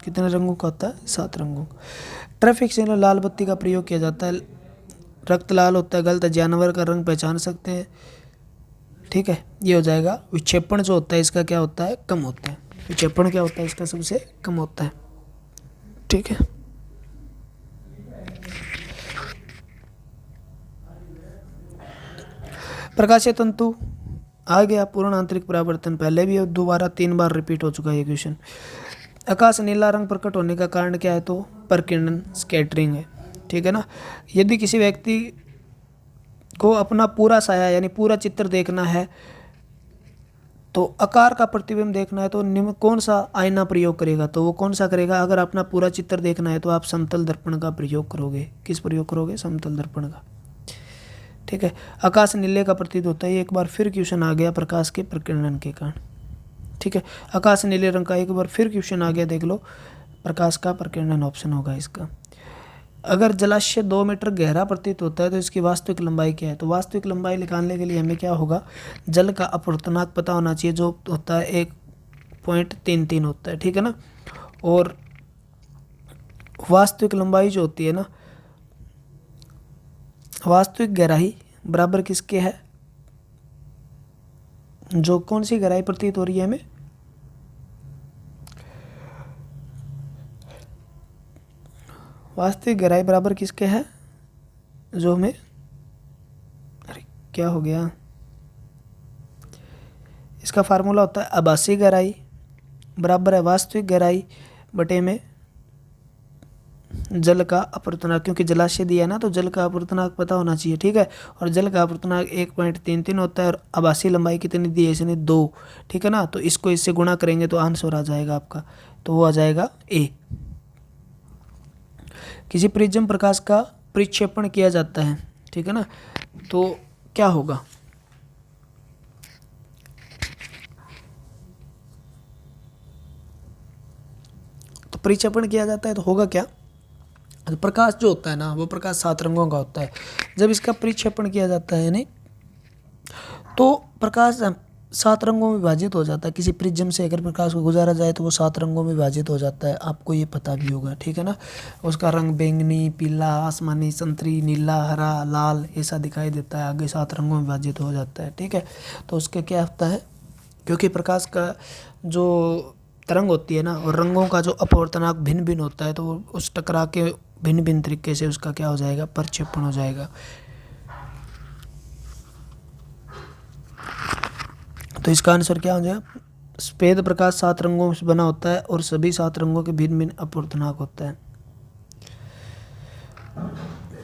कितने रंगों का होता है? 7 रंगों का। ट्रैफिक सिग्नल लाल बत्ती का प्रयोग किया जाता है। रक्त लाल होता है, गलत है। जानवर का रंग पहचान सकते हैं, ठीक है, ये हो जाएगा। विक्षेपण जो होता है इसका क्या होता है? कम होता है। विक्षेपण क्या होता है इसका? सबसे कम होता है, ठीक है। प्रकाशीय तंतु आ गया। पूर्ण आंतरिक परावर्तन पहले भी और दोबारा 3 बार रिपीट हो चुका है ये क्वेश्चन। आकाश नीला रंग प्रकट होने का कारण क्या है? तो प्रकीर्णन, स्कैटरिंग है, ठीक है ना। यदि किसी व्यक्ति को अपना पूरा साया यानी पूरा चित्र देखना है तो आकार का प्रतिबिंब देखना है तो निम्न कौन सा आईना प्रयोग करेगा, तो वो कौन सा करेगा। अगर अपना पूरा चित्र देखना है तो आप समतल दर्पण का प्रयोग करोगे। किस प्रयोग करोगे, समतल दर्पण का। ठीक है। आकाश नीले का प्रतीत होता है, एक बार फिर क्वेश्चन आ गया प्रकाश के प्रकीर्णन के कारण। ठीक है, आकाश नीले रंग का, एक बार फिर क्वेश्चन आ गया, देख लो, प्रकाश का प्रकीर्णन ऑप्शन होगा इसका। अगर जलाशय 2 मीटर गहरा प्रतीत होता है तो इसकी वास्तविक लंबाई क्या है, तो वास्तविक लंबाई निकालने के लिए हमें क्या होगा, जल का अपवर्तनांक पता होना चाहिए, जो होता है 1.33 होता है। ठीक है ना। और वास्तविक लंबाई जो होती है ना, वास्तविक गहराई बराबर किसके है, जो कौन सी गहराई प्रतीत हो रही है हमें, वास्तविक गहराई बराबर किसके है, जो हमें, अरे क्या हो गया, इसका फार्मूला होता है आभासी गहराई बराबर है वास्तविक गहराई बटे में जल का अपवर्तनांक, क्योंकि जलाशय दिया ना तो जल का अपवर्तनांक पता होना चाहिए। ठीक है। और जल का अपवर्तनांक 1.33 होता है और आभासी लंबाई कितनी दी है इसने, 2। ठीक है ना। तो इसको इससे गुणा करेंगे तो आंसर आ जाएगा आपका, तो वो आ जाएगा ए। किसी प्रिज्म प्रकाश का प्रक्षेपण किया जाता है, ठीक है ना, तो क्या होगा, तो प्रक्षेपण किया जाता है तो होगा क्या, तो प्रकाश जो होता है ना वो प्रकाश 7 रंगों का होता है। जब इसका प्रक्षेपण किया जाता है नहीं तो प्रकाश 7 रंगों में विभाजित हो जाता है। किसी प्रिज्म से अगर प्रकाश को गुजारा जाए तो वो 7 रंगों में विभाजित हो जाता है, आपको ये पता भी होगा। ठीक है ना। उसका रंग बैंगनी, पीला, आसमानी, संतरी, नीला, हरा, लाल ऐसा दिखाई देता है, आगे 7 रंगों में विभाजित हो जाता है। ठीक है। तो उसके क्या होता है, क्योंकि प्रकाश का जो तरंग होती है ना और रंगों का जो अपवर्तनांक भिन्न भिन्न होता है, तो वो उस टकरा के भिन्न भिन्न तरीके से उसका क्या हो जाएगा, प्रक्षेपण हो जाएगा। तो इसका आंसर क्या हो जाएगा, श्वेत प्रकाश 7 रंगों से बना होता है और सभी 7 रंगों के भिन्न भिन्न अपवर्तनांक होता है।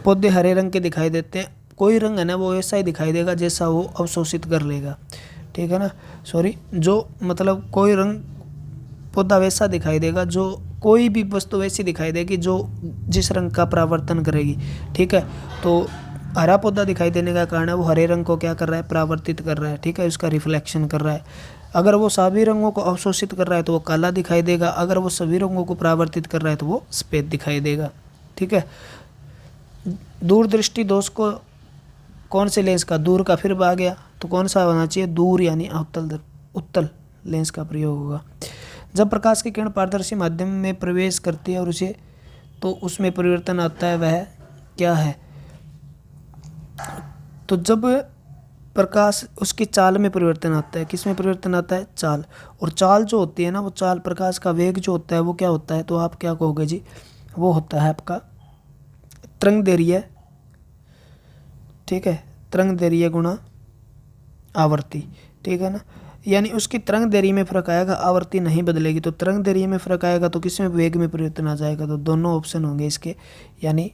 पौधे हरे रंग के दिखाई देते हैं, कोई रंग है ना वो ऐसा ही दिखाई देगा जैसा वो अवशोषित कर लेगा। ठीक है ना, सॉरी, जो मतलब कोई रंग पौधा वैसा दिखाई देगा, जो कोई भी वस्तु वैसी दिखाई देगी जो जिस रंग का परावर्तन करेगी। ठीक है। तो हरा पौधा दिखाई देने का कारण है वो हरे रंग को क्या कर रहा है, परावर्तित कर रहा है। ठीक है, उसका रिफ्लेक्शन कर रहा है। अगर वो सभी रंगों को अवशोषित कर रहा है तो वो काला दिखाई देगा, अगर वो सभी रंगों को परावर्तित कर रहा है तो वो सफेद दिखाई देगा। ठीक है। दूरदृष्टि दोष को कौन से लेंस का, दूर का फिर आ गया तो कौन सा होना चाहिए, दूर यानी उत्तल लेंस का प्रयोग होगा। जब प्रकाश की किरण पारदर्शी माध्यम में प्रवेश करती है और उसे तो उसमें परिवर्तन आता है, वह क्या है, तो जब प्रकाश उसकी चाल में परिवर्तन आता है, किस में परिवर्तन आता है, चाल। और चाल जो होती है ना वो चाल, प्रकाश का वेग जो होता है वो क्या होता है, तो आप क्या कहोगे जी, वो होता है आपका तरंगदैर्घ्य। ठीक है, तरंगदैर्घ्य गुणा आवर्ती। ठीक है ना, यानी उसकी तरंगदैर्घ्य में फर्क आएगा, आवर्ती नहीं बदलेगी। तो तरंगदैर्घ्य में फर्क आएगा तो किस में, वेग में परिवर्तन आ जाएगा। तो दोनों ऑप्शन होंगे इसके, यानी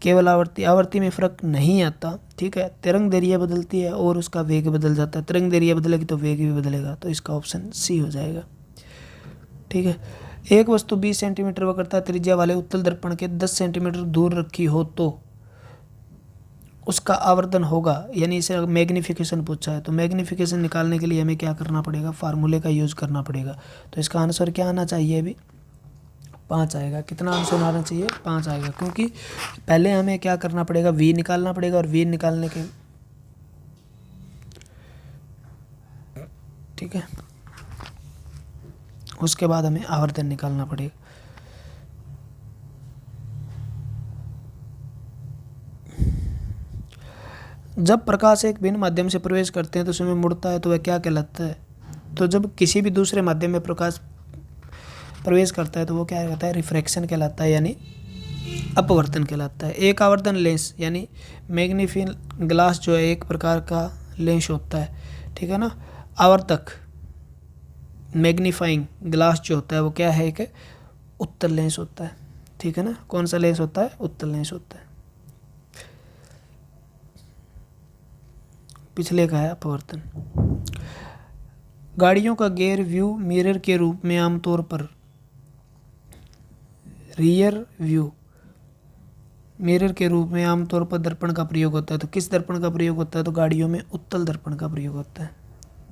केवल आवर्ती में फर्क नहीं आता। ठीक है, तरंगदैर्घ्य बदलती है और उसका वेग बदल जाता है, तरंगदैर्घ्य बदलेगी तो वेग भी बदलेगा, तो इसका ऑप्शन सी हो जाएगा। ठीक है। एक वस्तु 20 सेंटीमीटर वक्रता त्रिज्या वाले उत्तल दर्पण के 10 सेंटीमीटर दूर रखी हो तो उसका आवर्धन होगा, यानी इसे मैग्निफिकेशन पूछा है, तो मैग्निफिकेशन निकालने के लिए हमें क्या करना पड़ेगा, फार्मूले का यूज़ करना पड़ेगा। तो इसका आंसर क्या आना चाहिए, अभी 5 आएगा। कितना आंसर आना चाहिए, 5 आएगा, क्योंकि पहले हमें क्या करना पड़ेगा, वी निकालना पड़ेगा, और वी निकालने के, ठीक है, उसके बाद हमें आवर्धन निकालना पड़ेगा। जब प्रकाश एक भिन्न माध्यम से प्रवेश करते हैं तो उसमें मुड़ता है तो वह क्या कहलाता है, तो जब किसी भी दूसरे माध्यम में प्रकाश प्रवेश करता है तो वो क्या कहता है, रिफ्रैक्शन कहलाता है, यानी अपवर्तन कहलाता है। एक आवर्धन लेंस यानी मैग्नीफिंग ग्लास जो है एक प्रकार का लेंस होता है। ठीक है ना। आवर्तक मैग्नीफाइंग ग्लास जो होता है वो क्या है, एक उत्तल लेंस होता है। ठीक है ना, कौन सा लेंस होता है, उत्तल लेंस होता है। पिछले का है अपवर्तन। गाड़ियों का गियर व्यू मिरर के रूप में आमतौर पर रियर व्यू मिरर के रूप में आमतौर पर दर्पण का प्रयोग होता है। तो किस दर्पण का प्रयोग होता है? तो गाड़ियों में उत्तल दर्पण का प्रयोग होता है।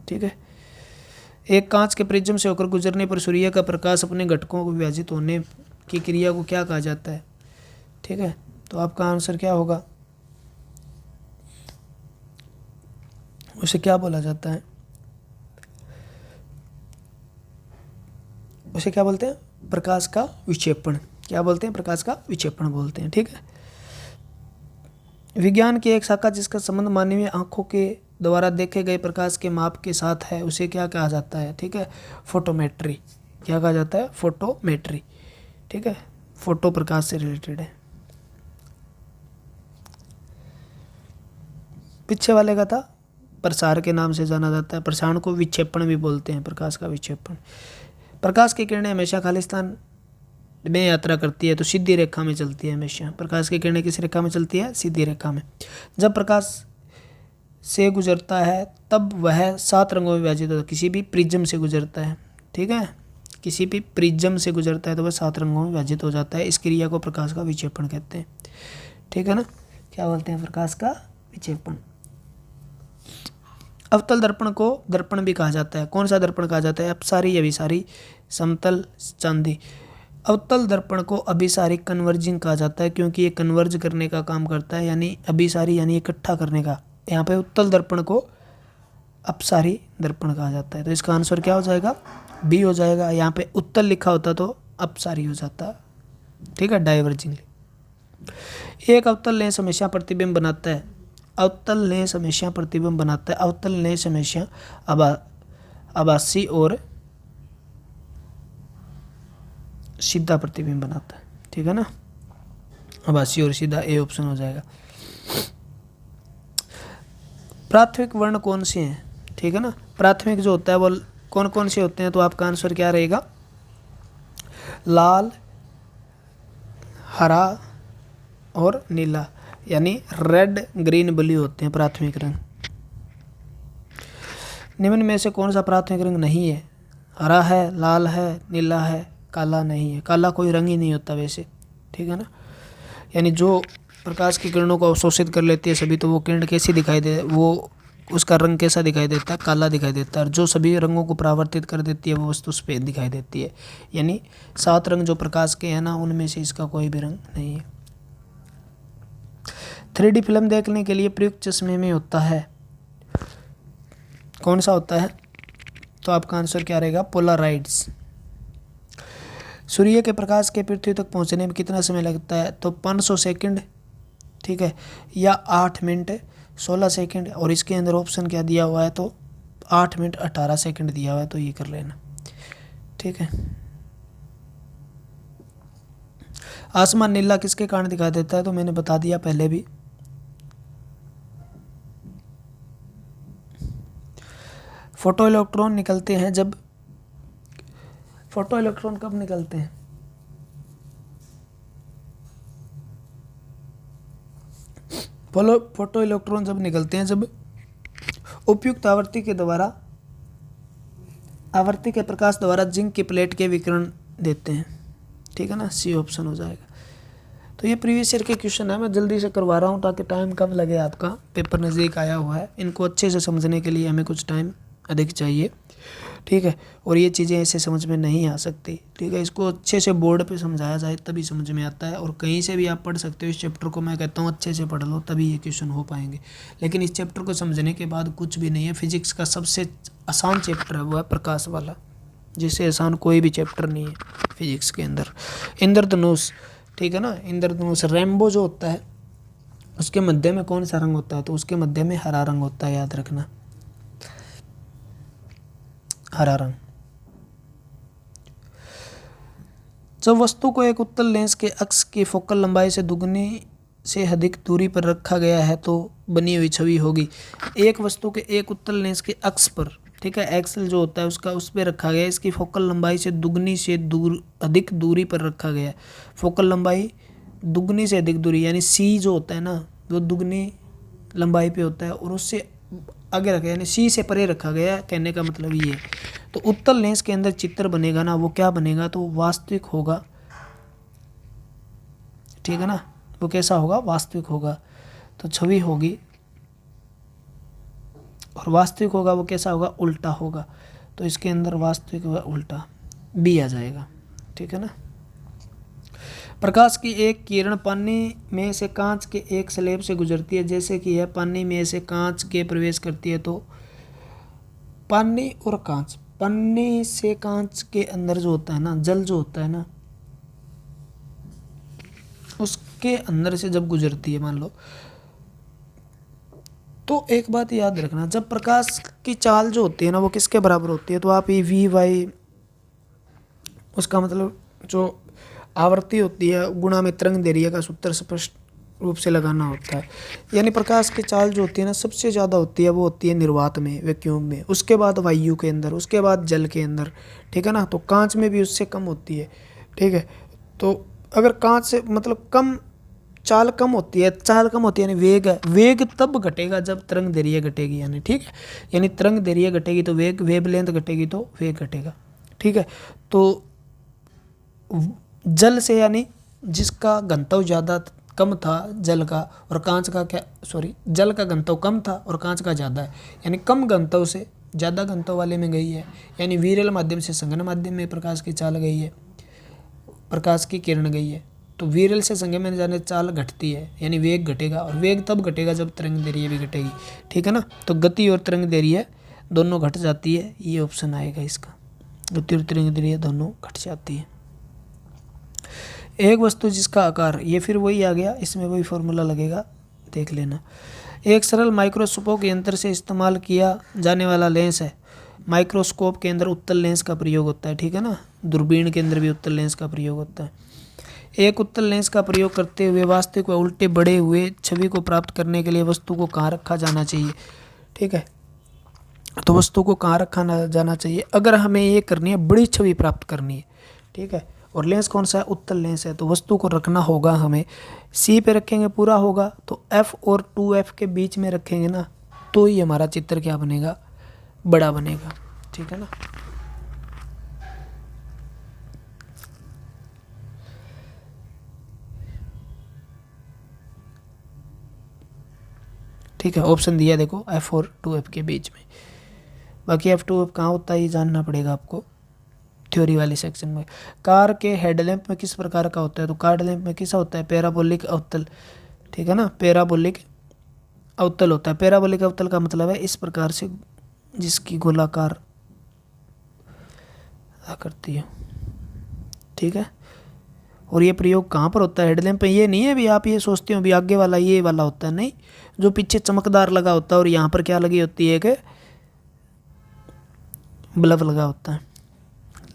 ठीक है। एक कांच के प्रिज्म से होकर गुजरने पर सूर्य का प्रकाश अपने घटकों को विभाजित होने की क्रिया को क्या कहा जाता है? ठीक है, तो आपका आंसर क्या होगा? उसे क्या बोला जाता है? उसे क्या बोलते हैं? प्रकाश का विक्षेपण। क्या बोलते हैं? प्रकाश का विक्षेपण बोलते हैं। ठीक है। विज्ञान की एक शाखा जिसका संबंध मानवीय आंखों के द्वारा देखे गए प्रकाश के माप के साथ है, उसे क्या कहा जाता है? ठीक है, फोटोमेट्री। क्या कहा जाता है? फोटोमेट्री। ठीक है, फोटो प्रकाश से रिलेटेड है। पीछे वाले का था प्रसार के नाम से जाना जाता है। प्रसारण को विक्षेपण भी बोलते हैं, प्रकाश का विक्षेपण। प्रकाश की किरणें हमेशा खालिस्तान में यात्रा करती है तो सीधी रेखा में चलती है हमेशा। प्रकाश की किरणें किस रेखा में चलती है? सीधी रेखा में। जब प्रकाश से गुजरता है तब वह 7 रंगों में विभाजित होता है। किसी भी प्रिज्म से गुजरता है, ठीक है, किसी भी प्रिज्म से गुजरता है तो वह 7 रंगों में विभाजित हो जाता है। इस क्रिया को प्रकाश का विक्षेपण कहते हैं। ठीक है ना, क्या बोलते हैं? प्रकाश का विक्षेपण। अवतल दर्पण को दर्पण भी कहा जाता है। कौन सा दर्पण कहा जाता है? अपसारी, अभिसारी, समतल, चांदी। अवतल दर्पण को अभिसारी कन्वर्जिंग कहा जाता है क्योंकि ये कन्वर्ज करने का काम करता है, यानी अभिसारी यानी इकट्ठा करने का। यहाँ पे उत्तल दर्पण को अपसारी दर्पण कहा जाता है। तो इसका आंसर क्या हो जाएगा? बी हो जाएगा। यहाँ पे उत्तल लिखा होता तो अपसारी हो जाता। ठीक है, डाइवर्जिंग। एक अवतल लेंस हमेशा प्रतिबिंब बनाता है। अवतल लेंस हमेशा प्रतिबिंब बनाता है। अवतल लेंस हमेशा आभासी और सीधा प्रतिबिंब बनाता है। ठीक है ना, आभासी और सीधा, ए ऑप्शन हो जाएगा। प्राथमिक वर्ण कौन से हैं? ठीक है ना, प्राथमिक जो होता है वो कौन कौन से होते हैं? तो आपका आंसर क्या रहेगा? लाल, हरा और नीला, यानी रेड, ग्रीन, ब्लू होते हैं प्राथमिक रंग। निम्न में से कौन सा प्राथमिक रंग नहीं है? हरा है, लाल है, नीला है, काला नहीं है। काला कोई रंग ही नहीं होता वैसे। ठीक है ना, यानी जो प्रकाश की किरणों को अवशोषित कर लेती है सभी, तो वो किरण कैसी दिखाई दे, वो उसका रंग कैसा दिखाई देता है? काला दिखाई देता है। और जो सभी रंगों को परावर्तित कर देती है वो वस्तु सफेद दिखाई देती है। यानी 7 रंग जो प्रकाश के हैं ना, उनमें से इसका कोई भी रंग नहीं है। 3D फिल्म देखने के लिए प्रयुक्त चश्मे में होता है, कौन सा होता है? तो आपका आंसर क्या रहेगा? पोलराइड्स। सूर्य के प्रकाश के पृथ्वी तक पहुंचने में कितना समय लगता है? तो 500 सेकंड, ठीक है, या 8 मिनट 16 सेकंड। और इसके अंदर ऑप्शन क्या दिया हुआ है? तो 8 मिनट 18 सेकंड दिया हुआ है, तो ये कर लेना। ठीक है। आसमान नीला किसके कारण दिखाई देता है? तो मैंने बता दिया पहले भी। फोटो इलेक्ट्रॉन निकलते हैं जब, फोटो इलेक्ट्रॉन कब निकलते हैं? फोटो इलेक्ट्रॉन जब निकलते हैं जब उपयुक्त आवृत्ति के द्वारा, आवृत्ति के प्रकाश द्वारा जिंक की प्लेट के विकिरण देते हैं। ठीक है ना, सी ऑप्शन हो जाएगा। तो ये प्रीवियस ईयर के क्वेश्चन है, मैं जल्दी से करवा रहा हूँ ताकि टाइम कम लगे। आपका पेपर नज़दीक आया हुआ है, इनको अच्छे से समझने के लिए हमें कुछ टाइम अधिक चाहिए। ठीक है, और ये चीज़ें ऐसे समझ में नहीं आ सकती। ठीक है, इसको अच्छे से बोर्ड पे समझाया जाए तभी समझ में आता है। और कहीं से भी आप पढ़ सकते हो इस चैप्टर को, मैं कहता हूँ अच्छे से पढ़ लो तभी ये क्वेश्चन हो पाएंगे। लेकिन इस चैप्टर को समझने के बाद कुछ भी नहीं है। फिजिक्स का सबसे आसान चैप्टर है वो है प्रकाश वाला, जिससे आसान कोई भी चैप्टर नहीं है फिजिक्स के अंदर। इंद्रधनुष, ठीक है ना, इंद्रधनुष रेनबो जो होता है उसके मध्य में कौन सा रंग होता है? तो उसके मध्य में हरा रंग होता है, याद रखना, हरा रंग। जब वस्तु को एक उत्तल लेंस के अक्ष की फोकल लंबाई से दुगनी से अधिक दूरी पर रखा गया है तो बनी हुई छवि होगी। एक वस्तु के एक उत्तल लेंस के अक्ष पर, ठीक है, एक्सल जो होता है उसका, उस पर रखा गया, इसकी फोकल लंबाई से दुगनी से अधिक दूरी पर रखा गया। फोकल लंबाई दुगनी से अधिक दूरी, यानी सी जो होता है ना, वो दुगनी लंबाई पे होता है, और उससे आगे रखा, यानी सी से परे रखा गया है, कहने का मतलब ये है। तो उत्तल लेंस के अंदर चित्र बनेगा ना, वो क्या बनेगा, तो वास्तविक होगा, ठीक है ना। वो कैसा होगा, वास्तविक होगा। तो छवि होगी, और वास्तविक होगा वो कैसा होगा, उल्टा होगा। तो इसके अंदर वास्तविक व उल्टा बी आ जाएगा, ठीक है ना। प्रकाश की एक किरण पानी में से कांच के एक स्लैब से गुजरती है, जैसे कि यह पानी में से कांच के प्रवेश करती है, तो पानी और कांच, पानी से कांच के अंदर जो होता है ना, जल जो होता है ना, उसके अंदर से जब गुजरती है मान लो, तो एक बात याद रखना, जब प्रकाश की चाल जो होती है ना वो किसके बराबर होती है, तो आप ये वी वाई, उसका मतलब जो आवृत्ति होती है गुणा में तरंग दैर्घ्य का सूत्र स्पष्ट रूप से लगाना होता है। यानी प्रकाश की चाल जो होती है ना सबसे ज़्यादा होती है वो होती है निर्वात में, वैक्यूम में, उसके बाद वायु के अंदर, उसके बाद जल के अंदर, ठीक है ना। तो कांच में भी उससे कम होती है, ठीक है। तो अगर कांच से मतलब कम चाल कम होती है, चाल कम होती है यानी वेग है, वेग तब घटेगा जब तरंग दैर्घ्य घटेगी, यानी ठीक है, यानी तरंग दैर्घ्य घटेगी तो वेग, वेवलेंथ घटेगी तो वेग घटेगा, ठीक है। तो जल से यानी जिसका घनत्व ज़्यादा कम था जल का, और कांच का क्या, सॉरी, जल का घनत्व कम था और कांच का ज़्यादा है, यानी कम घनत्व से ज़्यादा घनत्व वाले में गई है, यानी विरल माध्यम से संघन माध्यम में प्रकाश की चाल गई है, प्रकाश की किरण गई है। तो विरल से संघन में जाने चाल घटती है, यानी वेग घटेगा, और वेग तब घटेगा जब तरंग दैर्घ्य भी घटेगी, ठीक है ना। तो गति और तरंग दैर्घ्य दोनों घट जाती है, ये ऑप्शन आएगा इसका, गति और तरंग दैर्घ्य दोनों घट जाती है। एक वस्तु जिसका आकार, ये फिर वही आ गया, इसमें वही फॉर्मूला लगेगा, देख लेना। एक सरल माइक्रोस्कोप यंत्र से इस्तेमाल किया जाने वाला लेंस है। माइक्रोस्कोप के अंदर उत्तल लेंस का प्रयोग होता है, ठीक है ना। दूरबीन के अंदर भी उत्तल लेंस का प्रयोग होता है। एक उत्तल लेंस का प्रयोग करते हुए वास्तविक व उल्टे बढ़े हुए छवि को प्राप्त करने के लिए वस्तु को कहाँ रखा जाना चाहिए, ठीक है। तो वस्तु को कहाँ रखा जाना चाहिए, अगर हमें ये करनी है, बड़ी छवि प्राप्त करनी है, ठीक है, और लेंस कौन सा है, उत्तल लेंस है, तो वस्तु को रखना होगा हमें सी पे रखेंगे पूरा होगा, तो एफ और 2F के बीच में रखेंगे ना, तो ही हमारा चित्र क्या बनेगा, बड़ा बनेगा, ठीक है ना। ठीक है, ऑप्शन दिया देखो F और 2F के बीच में। बाकी F2F कहाँ होता है ये जानना पड़ेगा आपको थ्योरी वाले सेक्शन में। कार के हेडलैम्प में किस प्रकार का होता है, तो कार हेडलैम्प में किसा होता है, पैराबोलिक अवतल, ठीक है ना, पैराबोलिक अवतल होता है। पैराबोलिक अवतल का मतलब है इस प्रकार से जिसकी गोलाकार करती है, ठीक है। और ये प्रयोग कहाँ पर होता है, हेडलैम्प पे। ये नहीं है भी आप ये सोचते हो भी आगे वाला ये वाला होता है, नहीं, जो पीछे चमकदार लगा होता है और यहाँ पर क्या लगी होती है कि बल्ब लगा होता है,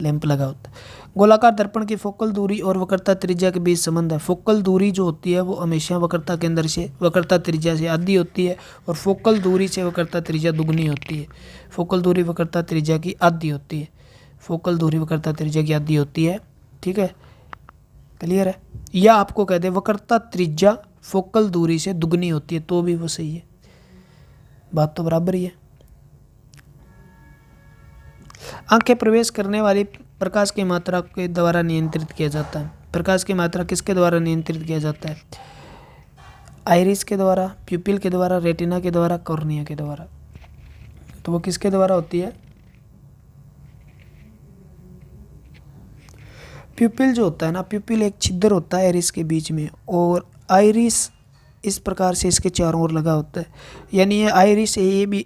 लैंप लगा होता है। गोलाकार दर्पण की फोकल दूरी और वक्रता त्रिज्या के बीच संबंध है। फोकल दूरी जो होती है वो हमेशा वक्रता केंद्र से वक्रता त्रिज्या से आधी होती है, और फोकल दूरी से वक्रता त्रिज्या दुगनी होती है। फोकल दूरी वक्रता त्रिज्या की आधी होती है, फोकल दूरी वक्रता त्रिज्या की आधी होती है, ठीक है, क्लियर है। या आपको कह दे वक्रता त्रिज्या फोकल दूरी से दुगनी होती है तो भी वो सही है, बात तो बराबर ही है। आंखें प्रवेश करने वाली प्रकाश की मात्रा के द्वारा नियंत्रित किया जाता है। प्रकाश की मात्रा किसके द्वारा नियंत्रित किया जाता है, आइरिस के द्वारा, प्यूपिल के द्वारा, रेटिना के द्वारा, कॉर्निया के द्वारा। तो वो किसके द्वारा होती है, प्यूपिल जो होता है ना, प्यूपिल एक छिद्र होता है आइरिस के बीच में, और आइरिस इस प्रकार से इसके चारों ओर लगा होता है, यानी ये आइरिस है, ये भी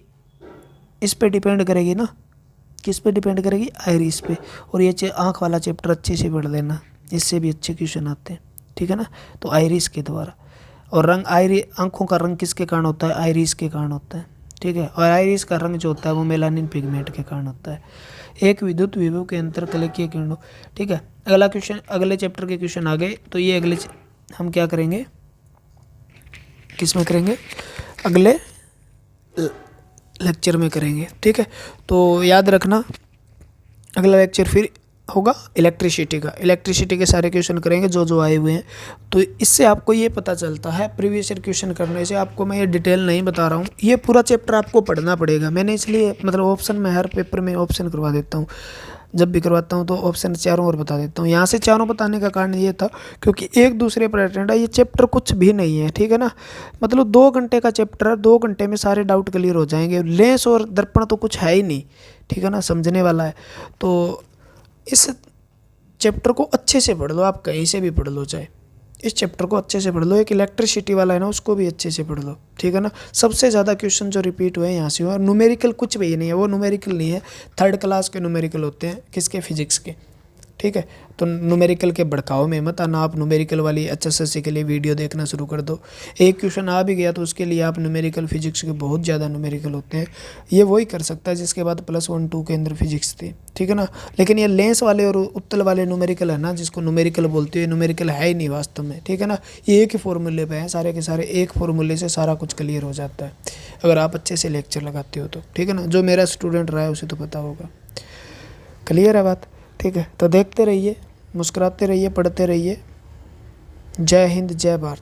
इस पे डिपेंड करेगी ना, किस पे डिपेंड करेगी, आइरिस पे। और ये आँख वाला चैप्टर अच्छे से पढ़ लेना, इससे भी अच्छे क्वेश्चन आते हैं, ठीक है ना। तो आइरिस के द्वारा, और रंग आँखों का रंग किसके कारण होता है, आइरिस के कारण होता है, ठीक है। और आइरिस का रंग जो होता है वो मेलानिन पिगमेंट के कारण होता है। एक विद्युत विभव के अंतरकलकीय किरणों, ठीक है। अगला क्वेश्चन, अगले चैप्टर के क्वेश्चन आ गए, तो ये अगले हम क्या करेंगे, किस में करेंगे, अगले लेक्चर में करेंगे, ठीक है। तो याद रखना अगला लेक्चर फिर होगा इलेक्ट्रिसिटी का, इलेक्ट्रिसिटी के सारे क्वेश्चन करेंगे जो जो आए हुए हैं। तो इससे आपको ये पता चलता है, प्रीवियस ईयर क्वेश्चन करने से आपको मैं ये डिटेल नहीं बता रहा हूँ, ये पूरा चैप्टर आपको पढ़ना पड़ेगा। मैंने इसलिए मतलब ऑप्शन में हर पेपर में ऑप्शन करवा देता हूँ, जब भी करवाता हूँ तो ऑप्शन चारों और बता देता हूँ। यहाँ से चारों बताने का कारण ये था क्योंकि एक दूसरे पर अटेंड है, ये चैप्टर कुछ भी नहीं है, ठीक है ना। मतलब 2 घंटे का चैप्टर है, 2 घंटे में सारे डाउट क्लियर हो जाएंगे। लेंस और दर्पण तो कुछ है ही नहीं, ठीक है ना, समझने वाला है। तो इस चैप्टर को अच्छे से पढ़ लो, आप कहीं से भी पढ़ लो, चाहे इस चैप्टर को अच्छे से पढ़ लो। एक इलेक्ट्रिसिटी वाला है ना, उसको भी अच्छे से पढ़ लो, ठीक है ना। सबसे ज़्यादा क्वेश्चन जो रिपीट हुए हैं यहाँ से हुए, और न्यूमेरिकल कुछ भी नहीं है, वो न्यूमेरिकल नहीं है, 3rd क्लास के न्यूमेरिकल होते हैं, किसके, फिजिक्स के, ठीक है। तो न्यूमेरिकल के भड़काओ में मत आना, आप न्यूमेरिकल वाली HSSC के लिए वीडियो देखना शुरू कर दो। एक क्वेश्चन आ भी गया तो उसके लिए आप न्यूमेरिकल, फिजिक्स के बहुत ज़्यादा न्यूमेरिकल होते हैं, ये वही कर सकता है जिसके बाद +1 2 के अंदर फिजिक्स थी, ठीक है ना। लेकिन ये लेंस वाले और उत्तल वाले न्यूमेरिकल है ना, जिसको न्यूमेरिकल बोलते हैं, न्यूमेरिकल है ही नहीं वास्तव में, ठीक है ना। ये एक ही फॉर्मूले पे हैं, सारे के सारे एक फॉर्मूले से सारा कुछ क्लियर हो जाता है अगर आप अच्छे से लेक्चर लगाते हो तो, ठीक है ना। जो मेरा स्टूडेंट रहा है उसे तो पता होगा, क्लियर है बात, ठीक है। तो देखते रहिए, मुस्कुराते रहिए, पढ़ते रहिए। जय हिंद, जय भारत।